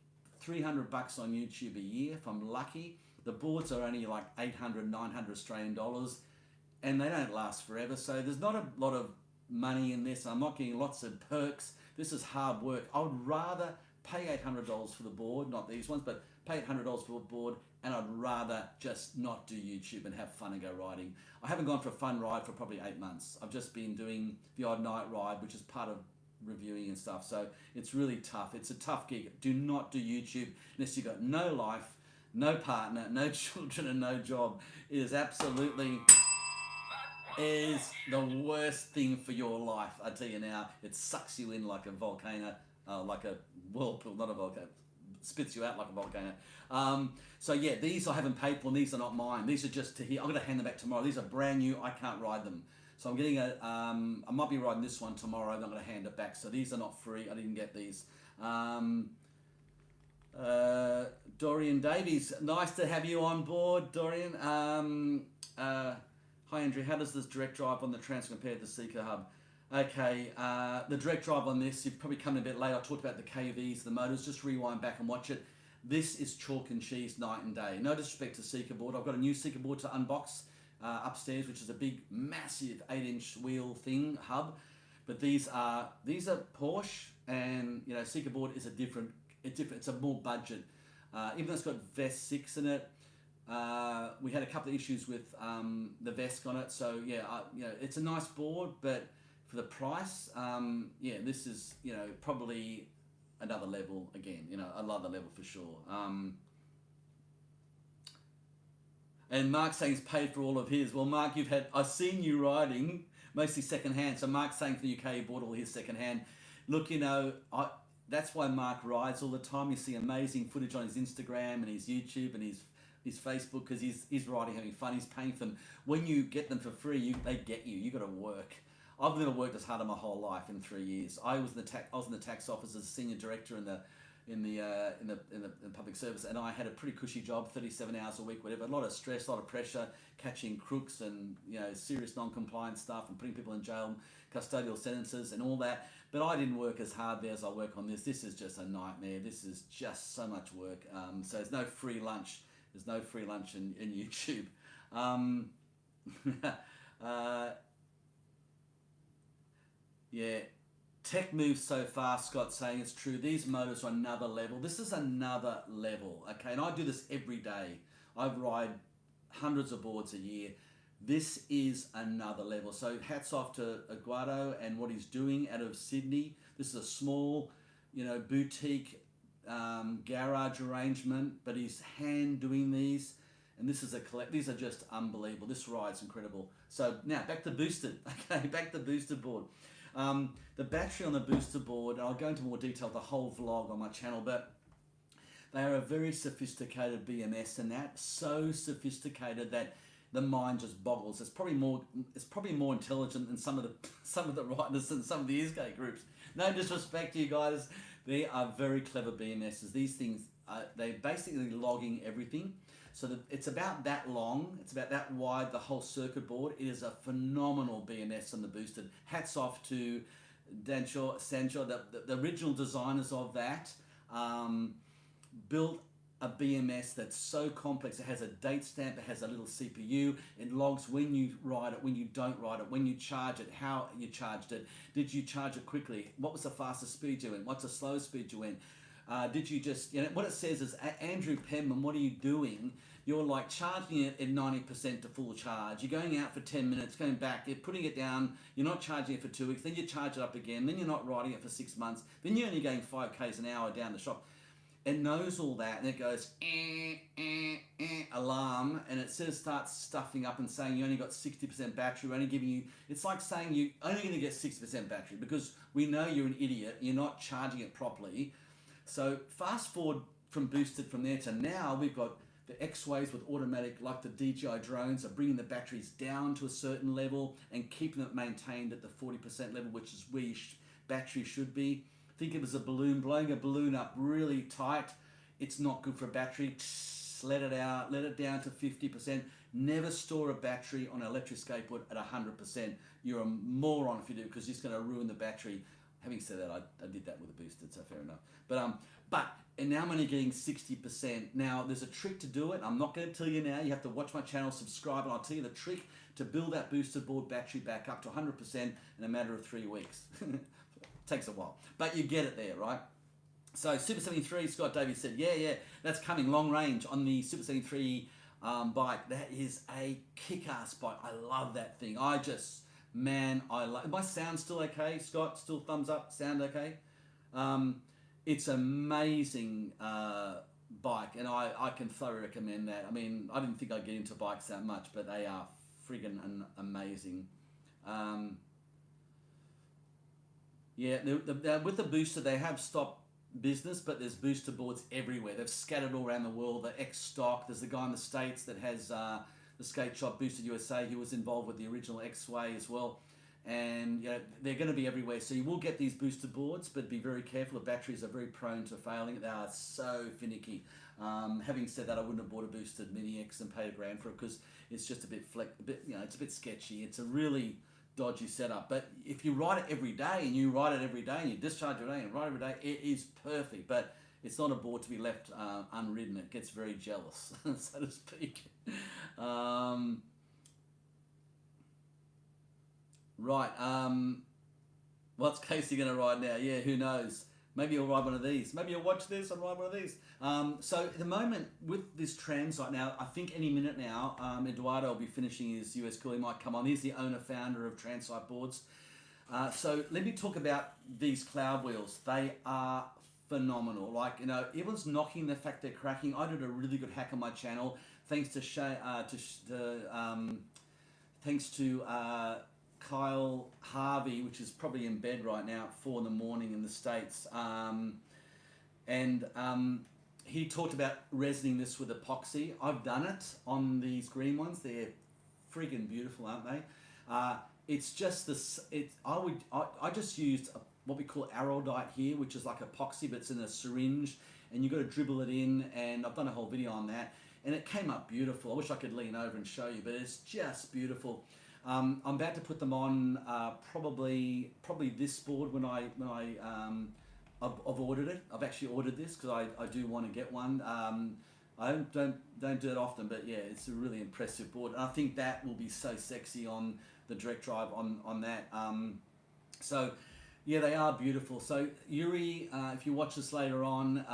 $300 on YouTube a year if I'm lucky. The boards are only like 800, 900 Australian dollars, and they don't last forever. So there's not a lot of money in this. I'm not getting lots of perks. This is hard work. I would rather pay $800 for the board, not these ones, but pay $800 for a board, and I'd rather just not do YouTube and have fun and go riding. I haven't gone for a fun ride for probably 8 months. I've just been doing the odd night ride, which is part of reviewing and stuff. So it's really tough. It's a tough gig. Do not do YouTube unless you've got no life, no partner, no children, and no job. It is absolutely... is the worst thing for your life. I tell you now, it sucks you in like a volcano, like a whirlpool, not a volcano. Spits you out like a volcano. So yeah, these I haven't paid for, and these are not mine. These are just to here. I'm going to hand them back tomorrow. These are brand new. I can't ride them. So I'm getting a, I might be riding this one tomorrow, and I'm going to hand it back. So these are not free. I didn't get these. Dorian Davies, nice to have you on board, Dorian. Hi Andrew, how does this direct drive on the Trans compare to the Seeker Hub? Okay, the direct drive on this, you've probably come in a bit late. I talked about the KVs, the motors, just rewind back and watch it. This is chalk and cheese night and day. No disrespect to Seeker board. I've got a new Seeker board to unbox upstairs, which is a big, massive 8-inch wheel thing, hub. But these are Porsche, and you know, Seeker board is it's a more budget. Even though it's got Vest 6 in it, we had a couple of issues with the Vest on it. So yeah, you know, it's a nice board, but for the price, yeah, this is, you know, probably another level again. You know, another level for sure. And Mark's saying he's paid for all of his. Well, Mark, I've seen you riding mostly second hand. So Mark's saying for the UK he bought all his second hand. Look, you know, that's why Mark rides all the time. You see amazing footage on his Instagram and his YouTube and his Facebook, because he's riding, having fun. He's paying for them. When you get them for free, they get you. You got to work. I've never worked as hard in my whole life in 3 years. I was in the tax office as a senior director in the public service, and I had a pretty cushy job, 37 hours a week, whatever. A lot of stress, a lot of pressure, catching crooks and, you know, serious non-compliant stuff and putting people in jail, custodial sentences and all that. But I didn't work as hard there as I work on this. This is just a nightmare. This is just so much work. So there's no free lunch. There's no free lunch in YouTube. Yeah. Tech moves so fast, Scott's saying it's true. These motors are another level. This is another level, okay? And I do this every day. I ride hundreds of boards a year. This is another level. So hats off to Eduardo and what he's doing out of Sydney. This is a small, you know, boutique garage arrangement, but he's hand doing these. And this is these are just unbelievable. This ride's incredible. So now back to boosted, okay? Back to boosted board. The battery on the booster board, and I'll go into more detail the whole vlog on my channel, but they are a very sophisticated BMS, and that so sophisticated that the mind just boggles. It's probably more intelligent than some of the writers and some of the ESK groups. No disrespect to you guys, they are very clever BMSs. These things, they're basically logging everything. So it's about that long, it's about that wide, the whole circuit board. It is a phenomenal BMS on the boosted. Hats off to Sancho, the original designers of that, built a BMS that's so complex. It has a date stamp, it has a little CPU, it logs when you ride it, when you don't ride it, when you charge it, how you charged it, did you charge it quickly, what was the fastest speed you went, what's the slowest speed you went, did you just, you know, what it says is, Andrew Penman, what are you doing? You're like charging it at 90% to full charge. You're going out for 10 minutes, going back, you're putting it down, you're not charging it for 2 weeks, then you charge it up again, then you're not riding it for 6 months, then you're only going 5 k's an hour down the shop. It knows all that, and it goes, alarm, and it starts stuffing up and saying you only got 60% battery, we're only giving you, it's like saying you're only going to get 60% battery, because we know you're an idiot, you're not charging it properly. So fast forward from boosted from there to now, we've got the X-Ways with automatic, like the DJI drones, are bringing the batteries down to a certain level and keeping it maintained at the 40% level, which is where your battery should be. Think of it as a balloon, blowing a balloon up really tight. It's not good for a battery. Let it out, let it down to 50%. Never store a battery on an electric skateboard at 100%. You're a moron if you do, because it's going to ruin the battery. Having said that, I did that with a boosted, so fair enough. And now I'm only getting 60%. Now, there's a trick to do it. I'm not going to tell you now. You have to watch my channel, subscribe, and I'll tell you the trick to build that boosted board battery back up to 100% in a matter of 3 weeks. Takes a while, but you get it there, right? So Super 73, Scott Davies said, yeah, that's coming long range on the Super 73 bike. That is a kick-ass bike. I love that thing. I love. My sound still okay, Scott? Still thumbs up? Sound okay? It's amazing bike, and I can thoroughly recommend that. I mean, I didn't think I'd get into bikes that much, but they are friggin' amazing. Yeah, with the booster, they have stopped business, but there's booster boards everywhere. They've scattered all around the world. They're ex-stock. There's the guy in the States that has the skate shop, Boosted USA. He was involved with the original X-Way as well. And you know, they're going to be everywhere. So you will get these booster boards, but be very careful. The batteries are very prone to failing. They are so finicky. Having said that, I wouldn't have bought a boosted Mini X and paid $1,000 for it because it's just a bit it's a bit sketchy. It's a really dodgy setup. But if you ride it every day and you ride it every day and you discharge it every day and ride it every day, it is perfect. But it's not a board to be left unridden. It gets very jealous, so to speak. Right. What's Casey going to ride now? Yeah, who knows? Maybe you'll ride one of these. Maybe you'll watch this and ride one of these. So at the moment, with this Tranzite now, I think any minute now, Eduardo will be finishing his US cool. He might come on. He's the owner, founder of Tranzite Boards. So let me talk about these cloud wheels. They are phenomenal. Like, you know, everyone's knocking the fact they're cracking. I did a really good hack on my channel. Thanks to Kyle Harvey, which is probably in bed right now at 4 a.m. in the States. He talked about resining this with epoxy. I've done it on these green ones. They're friggin' beautiful, aren't they? It's just this. I just used what we call araldite here, which is like epoxy, but it's in a syringe, and you've got to dribble it in. And I've done a whole video on that, and it came up beautiful. I wish I could lean over and show you, but it's just beautiful. I'm about to put them on probably this board when I've ordered it. I've actually ordered this because I do want to get one. I don't do it often, but yeah, it's a really impressive board, and I think that will be so sexy on the direct drive on that. So yeah, they are beautiful. So Yuri, if you watch this later on,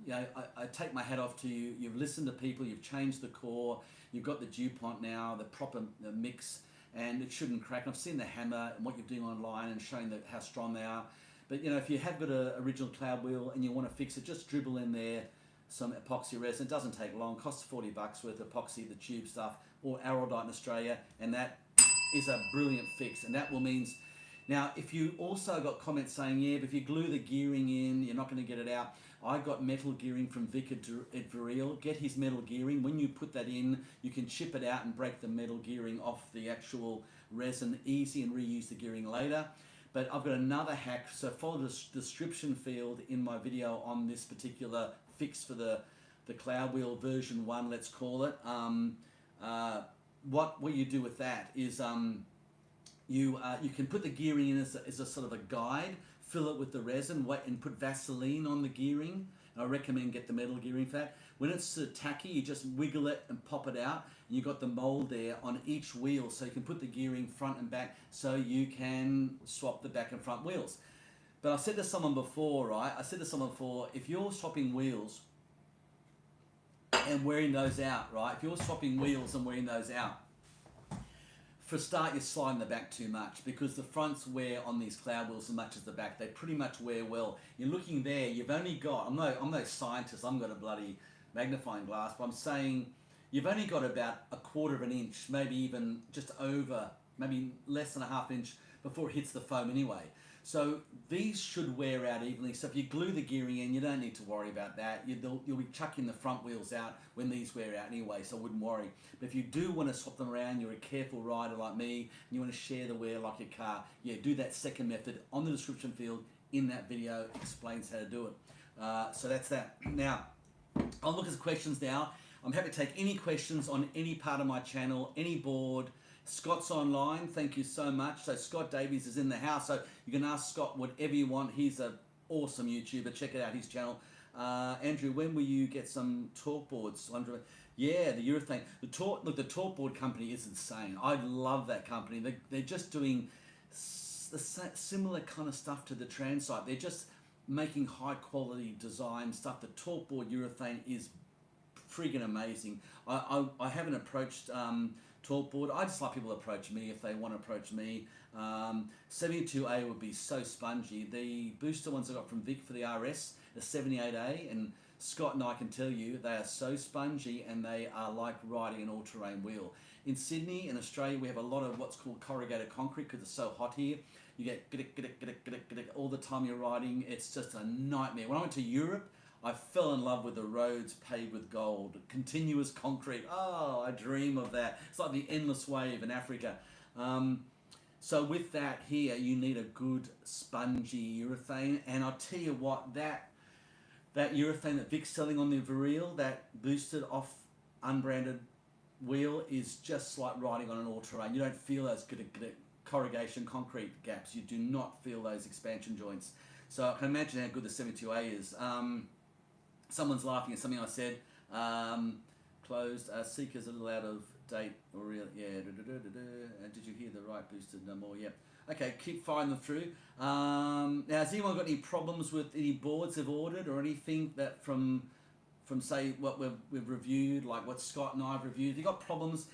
you know, I take my hat off to you. You've listened to people. You've changed the core. You've got the DuPont now, the proper mix. And it shouldn't crack. I've seen the hammer and what you're doing online and showing how strong they are. But you know, if you have got an original cloud wheel and you want to fix it, just dribble in there some epoxy resin. It doesn't take long. Costs $40 worth of epoxy, the tube stuff, or araldite in Australia, and that is a brilliant fix. And that will means. Now, if you also got comments saying, yeah, but if you glue the gearing in, you're not going to get it out. I got metal gearing from Vic Eduardo. Get his metal gearing. When you put that in, you can chip it out and break the metal gearing off the actual resin easy and reuse the gearing later. But I've got another hack. So follow the description field in my video on this particular fix for the cloud wheel version 1, let's call it. What you do with that is you can put the gearing in as a sort of a guide. Fill it with the resin, and put Vaseline on the gearing. I recommend get the metal gearing for that. When it's tacky, you just wiggle it and pop it out. And you've got the mold there on each wheel, so you can put the gearing front and back, so you can swap the back and front wheels. But I said to someone before, right? If you're swapping wheels and wearing those out, right? If you're swapping wheels and wearing those out, for a start, you're sliding the back too much because the fronts wear on these cloud wheels as much as the back. They pretty much wear well. You're looking there, you've only got, I'm no scientist, I've got a bloody magnifying glass, but I'm saying you've only got about 1/4 of an inch, maybe even just over, maybe less than 1/2 inch before it hits the foam anyway. So these should wear out evenly. So if you glue the gearing in, you don't need to worry about that. You'll be chucking the front wheels out when these wear out anyway, so I wouldn't worry. But if you do want to swap them around, you're a careful rider like me, and you want to share the wear like your car, yeah, do that second method on the description field in that video. Explains how to do it. So that's that. Now, I'll look at the questions now. I'm happy to take any questions on any part of my channel, any board. Scott's online, thank you so much. So Scott Davies is in the house, so you can ask Scott whatever you want. He's an awesome YouTuber. Check it out, his channel. Andrew, when will you get some torque boards? Yeah, the urethane. The torque board company is insane. I love that company. They're just doing similar kind of stuff to the Tranzite. They're just making high quality design stuff. The torque board urethane is friggin' amazing. I haven't approached torque board. I just like people to approach me if they want to approach me. 72A would be so spongy. The booster ones I got from Vic for the RS, the 78A, and Scott and I can tell you they are so spongy and they are like riding an all-terrain wheel. In Sydney, in Australia, we have a lot of what's called corrugated concrete because it's so hot here. You get all the time you're riding. It's just a nightmare. When I went to Europe, I fell in love with the roads paved with gold, continuous concrete. Oh, I dream of that. It's like the endless wave in Africa. So with that here, you need a good spongy urethane. And I'll tell you what, that urethane that Vic's selling on the Viril, that boosted off unbranded wheel, is just like riding on an all-terrain. You don't feel those corrugation concrete gaps. You do not feel those expansion joints. So I can imagine how good the 72A is. Someone's laughing at something I said. Closed. Seeker's a little out of date. Or real, yeah. Did you hear the right boosted? No more. Yeah. Okay. Keep firing them through. Now, has anyone got any problems with any boards they've ordered or anything that from say what we've reviewed, like what Scott and I have reviewed? Have you got problems?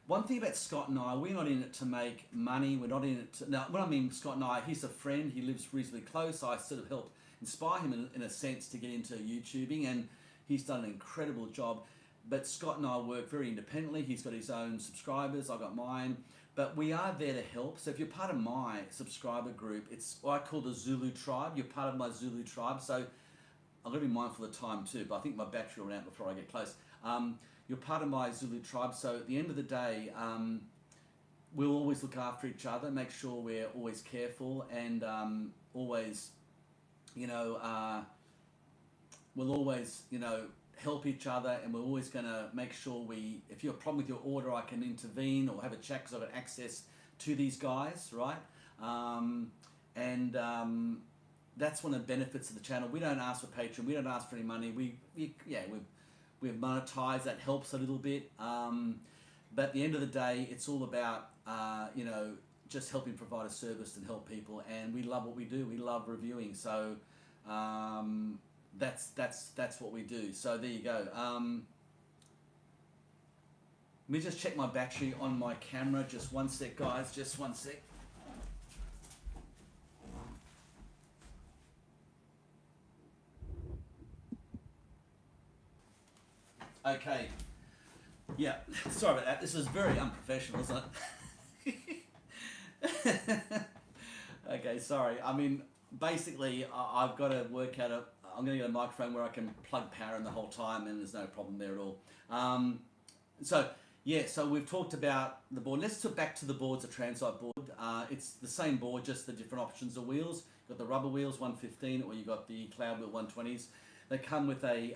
One thing about Scott and I, we're not in it to make money. We're not in it to... Now, when I mean Scott and I, he's a friend. He lives reasonably close. I sort of helped inspire him in a sense to get into YouTubing, and he's done an incredible job. But Scott and I work very independently. He's got his own subscribers. I've got mine. But we are there to help. So if you're part of my subscriber group, it's what I call the Zulu tribe. You're part of my Zulu tribe. So I'm going to be mindful of time too, but I think my battery will run out before I get close. You're part of my Zulu tribe. So at the end of the day, we'll always look after each other, make sure we're always careful, and always, we'll always, help each other, and we're always going to make sure if you have a problem with your order, I can intervene or have a chat because I've got access to these guys, right? That's one of the benefits of the channel. We don't ask for Patreon. We don't ask for any money. We've monetized. That helps a little bit. But at the end of the day, it's all about, just helping provide a service and help people. And we love what we do. We love reviewing. So that's what we do. So there you go. Let me just check my battery on my camera. Just one sec, guys. Just one sec. Okay. Yeah. Sorry about that. This is very unprofessional, isn't it? Okay. Sorry. I mean, basically, I've got to work out I'm going to get a microphone where I can plug power in the whole time, and there's no problem there at all. So we've talked about the board. Let's get back to the boards, the Tranzite board. It's the same board, just the different options of wheels. You've got the rubber wheels, 115, or you've got the cloud wheel, 120s. They come with a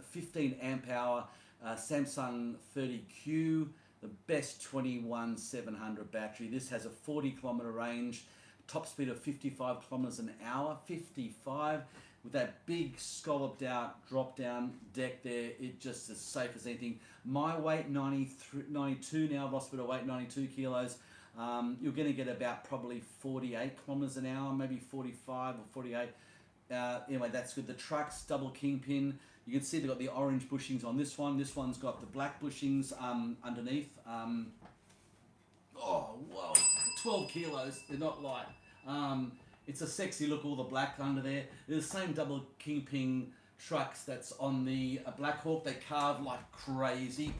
15 amp hour Samsung 30Q, the best 21-700 battery. This has a 40 kilometer range, top speed of 55 kilometers an hour, 55. With that big scalloped out drop down deck there, it just as safe as anything. My weight, 92 now, I've lost a bit of weight, 92 kilos. You're going to get about probably 48 kilometers an hour, maybe 45 or 48. Anyway, that's good. The truck's double kingpin. You can see they've got the orange bushings on this one. This one's got the black bushings underneath. Oh, whoa, 12 kilos. They're not light. It's a sexy look, all the black under there. They're the same double kingpin trucks that's on the Black Hawk. They carve like crazy.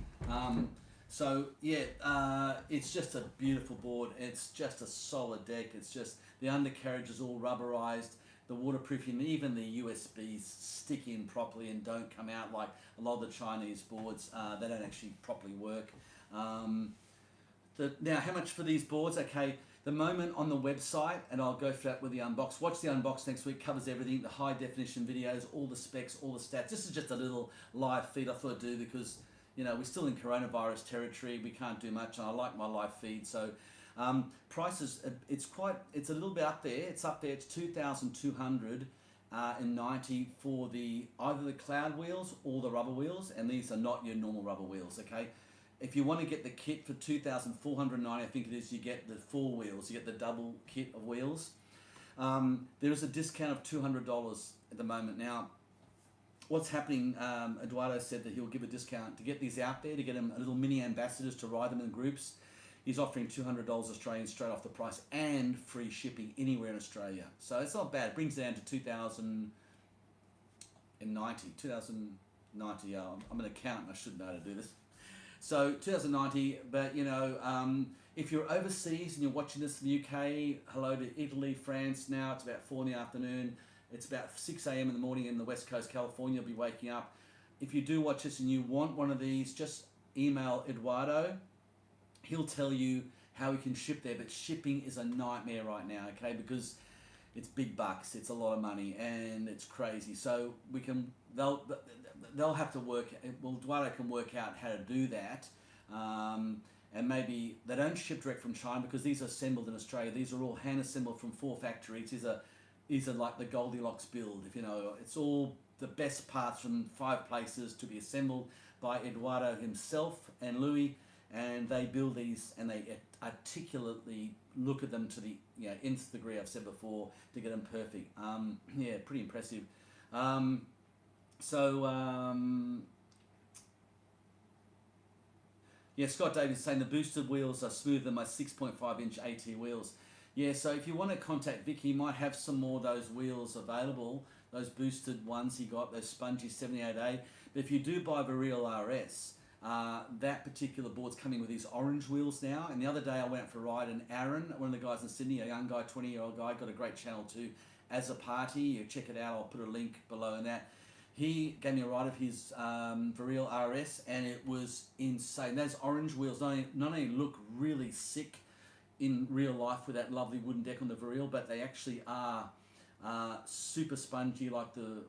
It's just a beautiful board. It's just a solid deck. It's just the undercarriage is all rubberized. The waterproofing, even the USBs stick in properly and don't come out like a lot of the Chinese boards. They don't actually properly work. Now, how much for these boards? Okay, the moment on the website, and I'll go through that with the unbox. Watch the unbox next week, covers everything, the high definition videos, all the specs, all the stats. This is just a little live feed I thought I'd do because, we're still in coronavirus territory. We can't do much, and I like my live feed. So prices, it's a little bit up there. It's up there. It's 2,290 for either the cloud wheels or the rubber wheels, and these are not your normal rubber wheels. Okay, if you want to get the kit for 2,490, I think it is, you get the 4 wheels. You get the double kit of wheels. There is a discount of $200 at the moment. Now, what's happening? Eduardo said that he'll give a discount to get these out there, to get them a little mini ambassadors to ride them in groups. He's offering $200 Australian straight off the price and free shipping anywhere in Australia. So it's not bad. It brings it down to 2,000. 2090. I'm an accountant, I should know how to do this. So 2090, but if you're overseas and you're watching this in the UK, hello to Italy, France. Now it's about 4 in the afternoon. It's about 6 a.m. in the morning in the West Coast, California. You'll be waking up. If you do watch this and you want one of these, just email Eduardo. He'll tell you how we can ship there, but shipping is a nightmare right now, okay? Because it's big bucks, it's a lot of money, and it's crazy. So they'll have to work. Well, Eduardo can work out how to do that, and maybe they don't ship direct from China because these are assembled in Australia. These are all hand assembled from 4 factories. These are like the Goldilocks build. If you know, it's all the best parts from 5 places to be assembled by Eduardo himself and Louis. And they build these and they articulately look at them to the nth degree, I've said before, to get them perfect. Yeah, pretty impressive. Yeah, Scott Davis saying the boosted wheels are smoother than my 6.5 inch AT wheels. Yeah, so if you want to contact Vic, he might have some more of those wheels available, those boosted ones he got, those spongy 78A. But if you do buy the real RS, that particular board's coming with these orange wheels now. And the other day I went out for a ride, and Aaron, one of the guys in Sydney, a young guy, 20-year-old guy, got a great channel too, As a Party. You check it out, I'll put a link below in that. He gave me a ride of his Viril RS, and it was insane. Those orange wheels not only look really sick in real life with that lovely wooden deck on the Viril, but they actually are super spongy like the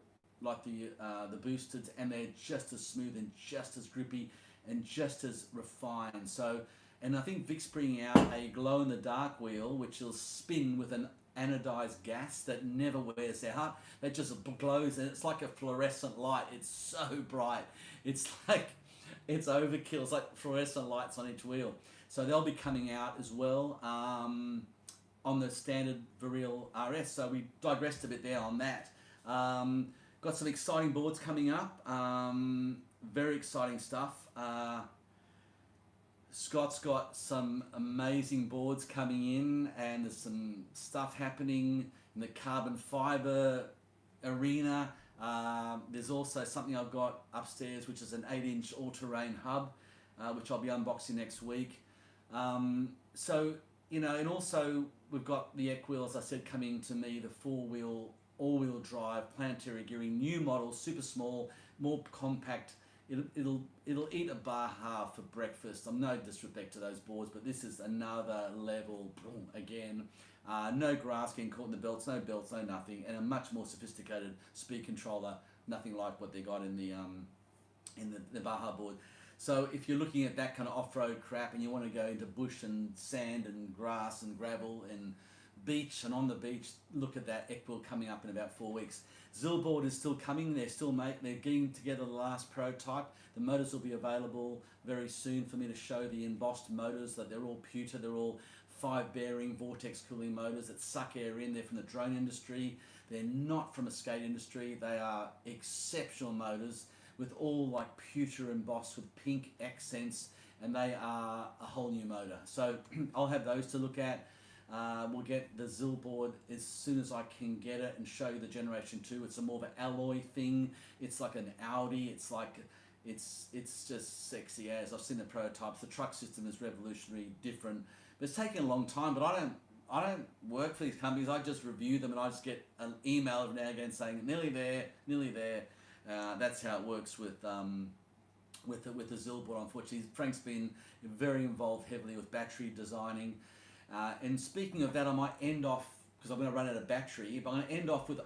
boosted, and they're just as smooth and just as grippy and just as refined. So, and I think Vic's bringing out a glow in the dark wheel which will spin with an anodized gas that never wears out. That just glows, and it's like a fluorescent light. It's so bright. It's like, it's overkill. It's like fluorescent lights on each wheel. So they'll be coming out as well on the standard Viril RS. So we digressed a bit there on that. Got some exciting boards coming up. Very exciting stuff. Scott's got some amazing boards coming in, and there's some stuff happening in the carbon fiber arena. There's also something I've got upstairs, which is an 8-inch all-terrain hub, which I'll be unboxing next week. So, and also we've got the Eck wheel, as I said, coming to me, the 4-wheel, all-wheel drive, planetary gearing, new model, super small, more compact. It'll eat a bar half for breakfast. I'm no disrespect to those boards, but this is another level. Boom, again, no grass getting caught in the belts, no nothing, and a much more sophisticated speed controller. Nothing like what they got in the Baja board. So if you're looking at that kind of off-road crap and you want to go into bush and sand and grass and gravel and beach, and on the beach, look at that Eck wheel coming up in about 4 weeks. Zilboard is still coming. They're getting together the last prototype. The motors will be available very soon for me to show the embossed motors. That they're all pewter. They're all 5-bearing vortex cooling motors that suck air in. They're from the drone industry. They're not from a skate industry. They are exceptional motors with all like pewter embossed with pink accents, and they are a whole new motor. So I'll have those to look at. We'll get the Zilboard as soon as I can get it and show you the Generation 2. It's a more of an alloy thing. It's like an Audi. It's just sexy as. I've seen the prototypes. The truck system is revolutionary, different. But it's taken a long time, but I don't work for these companies. I just review them, and I just get an email every now and again saying, nearly there. That's how it works with the Zilboard, unfortunately. Frank's been very involved heavily with battery designing. And speaking of that, I might end off, because I'm going to run out of battery, but I'm going to end off with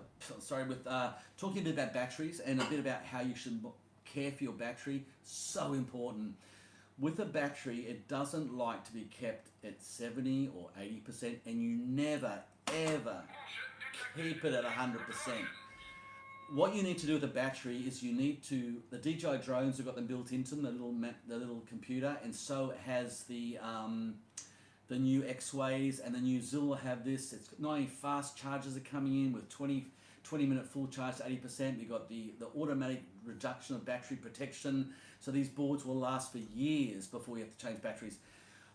talking a bit about batteries and a bit about how you should care for your battery. So important. With a battery, it doesn't like to be kept at 70 or 80%, and you never, ever keep it at 100%. What you need to do with a battery is the DJI drones have got them built into them, the little computer, and so has the new X-Ways, and the new Zilla have this. It's not only fast chargers are coming in with 20-minute full charge to 80%. We've got the automatic reduction of battery protection. So these boards will last for years before you have to change batteries.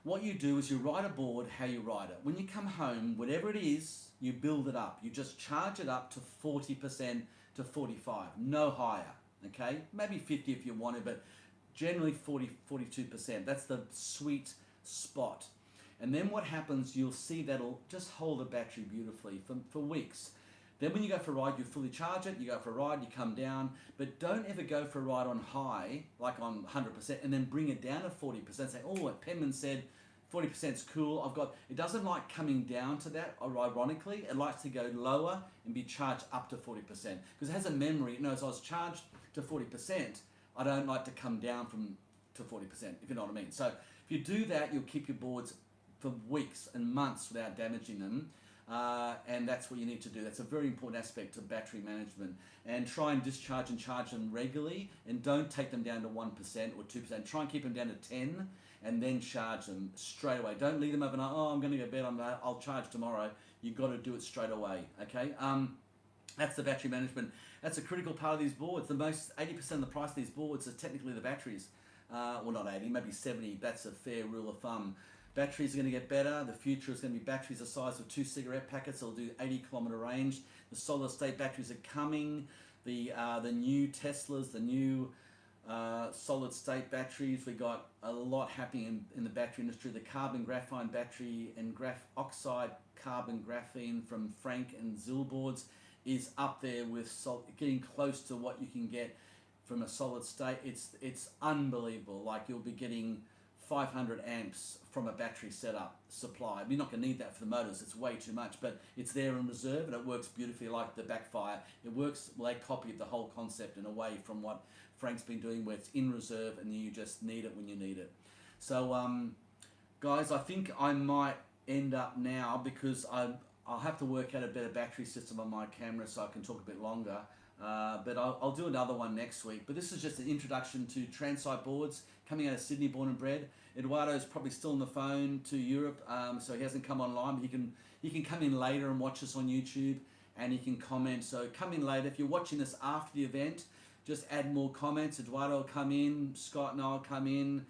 What you do is you ride a board how you ride it. When you come home, whatever it is, you build it up. You just charge it up to 40% to 45, no higher, okay? Maybe 50 if you wanted, but generally 42%. That's the sweet spot. And then what happens, you'll see that'll just hold the battery beautifully for weeks. Then when you go for a ride, you fully charge it, you go for a ride, you come down, but don't ever go for a ride on high, like on 100%, and then bring it down to 40%, say, oh, Penman said 40% is cool. It doesn't like coming down to that, or ironically, it likes to go lower and be charged up to 40%. Because it has a memory, it knows I was charged to 40%, I don't like to come down to 40%, if you know what I mean. So if you do that, you'll keep your boards for weeks and months without damaging them. And that's what you need to do. That's a very important aspect of battery management. And try and discharge and charge them regularly, and don't take them down to 1% or 2%. Try and keep them down to 10 and then charge them straight away. Don't leave them overnight. Oh, I'm going to go to bed, I'll charge tomorrow. You've got to do it straight away, okay? That's the battery management. That's a critical part of these boards. The most 80% of the price of these boards is technically the batteries. Well, not 80, maybe 70. That's a fair rule of thumb. Batteries are going to get better. The future is going to be batteries the size of 2 cigarette packets. They'll do 80-kilometer range. The solid state batteries are coming. The new Teslas, the new solid state batteries. We got a lot happening in the battery industry. The carbon graphene battery and oxide carbon graphene from Frank and Zilboards is up there with getting close to what you can get from a solid state. It's unbelievable. Like, you'll be getting 500 amps from a battery setup supply. We're not going to need that for the motors. It's way too much, but it's there in reserve, and it works beautifully like the backfire. It works, well, they copied the whole concept in a way from what Frank's been doing, where it's in reserve and you just need it when you need it. So, guys, I think I might end up now, because I'll have to work out a better battery system on my camera so I can talk a bit longer. But I'll do another one next week. But this is just an introduction to Tranzite boards, coming out of Sydney, born and bred. Eduardo's probably still on the phone to Europe, so he hasn't come online. But he can come in later and watch us on YouTube, and he can comment. So come in later. If you're watching this after the event, just add more comments. Eduardo will come in. Scott and I will come in.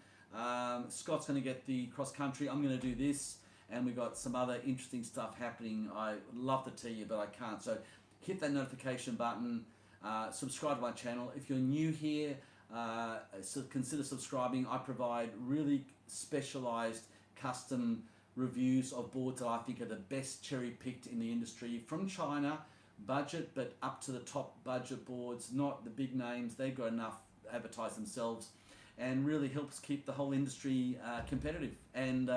Scott's going to get the cross country. I'm going to do this, and we've got some other interesting stuff happening. I would love to tell you, but I can't. So hit that notification button. Subscribe to my channel. If you're new here, so consider subscribing. I provide really specialized custom reviews of boards that I think are the best cherry picked in the industry from China, budget, but up to the top budget boards, not the big names. They've got enough advertise themselves, and really helps keep the whole industry competitive and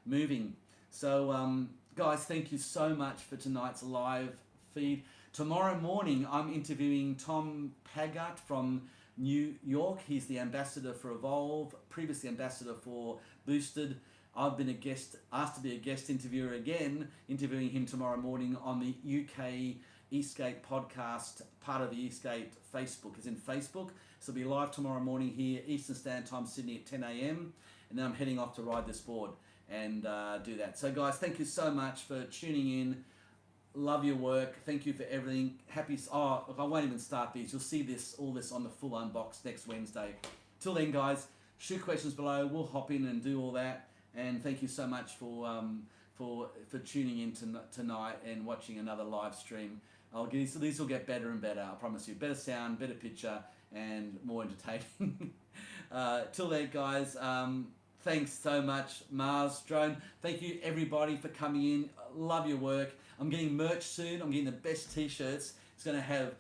moving. So guys, thank you so much for tonight's live feed. Tomorrow morning, I'm interviewing Tom Paggart from New York. He's the ambassador for Evolve, previously ambassador for Boosted. I've been asked to be a guest interviewer again, interviewing him tomorrow morning on the UK Skate podcast, part of the Skate Facebook. It's in Facebook. So it'll be live tomorrow morning here, Eastern Standard Time, Sydney at 10 a.m. And then I'm heading off to ride this board and do that. So guys, thank you so much for tuning in. Love your work. Thank you for everything. Happy. Oh, look, I won't even start these. You'll see all this on the full unbox next Wednesday. Till then, guys, shoot questions below. We'll hop in and do all that. And thank you so much for tuning in tonight and watching another live stream. These will get better and better. I promise you. Better sound, better picture, and more entertaining. Till then, guys. Thanks so much, Mars Drone. Thank you, everybody, for coming in. Love your work. I'm getting merch soon. I'm getting the best t-shirts. It's going to have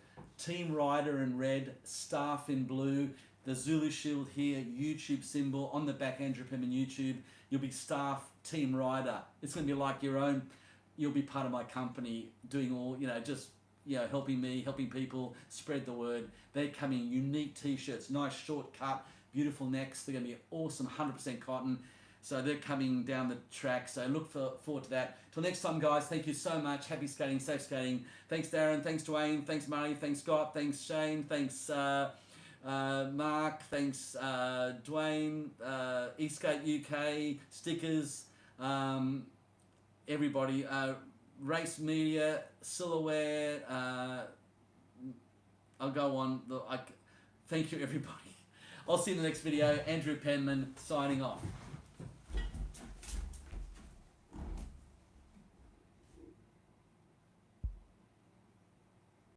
Team Rider in red, Staff in blue, the Zulu Shield here, YouTube symbol on the back, Andrew Penman YouTube. You'll be Staff, Team Rider. It's going to be like your own. You'll be part of my company, doing all, helping me, helping people, spread the word. They're coming, unique t-shirts, nice short cut, beautiful necks. They're going to be awesome, 100% cotton. So they're coming down the track. So look forward to that. Till next time, guys, thank you so much. Happy skating, safe skating. Thanks, Darren. Thanks, Dwayne. Thanks, Murray. Thanks, Scott. Thanks, Shane. Thanks, Mark. Thanks, Dwayne. Skate UK, stickers, everybody. Race Media, Silhouette. I'll go on. Thank you, everybody. I'll see you in the next video. Andrew Penman signing off.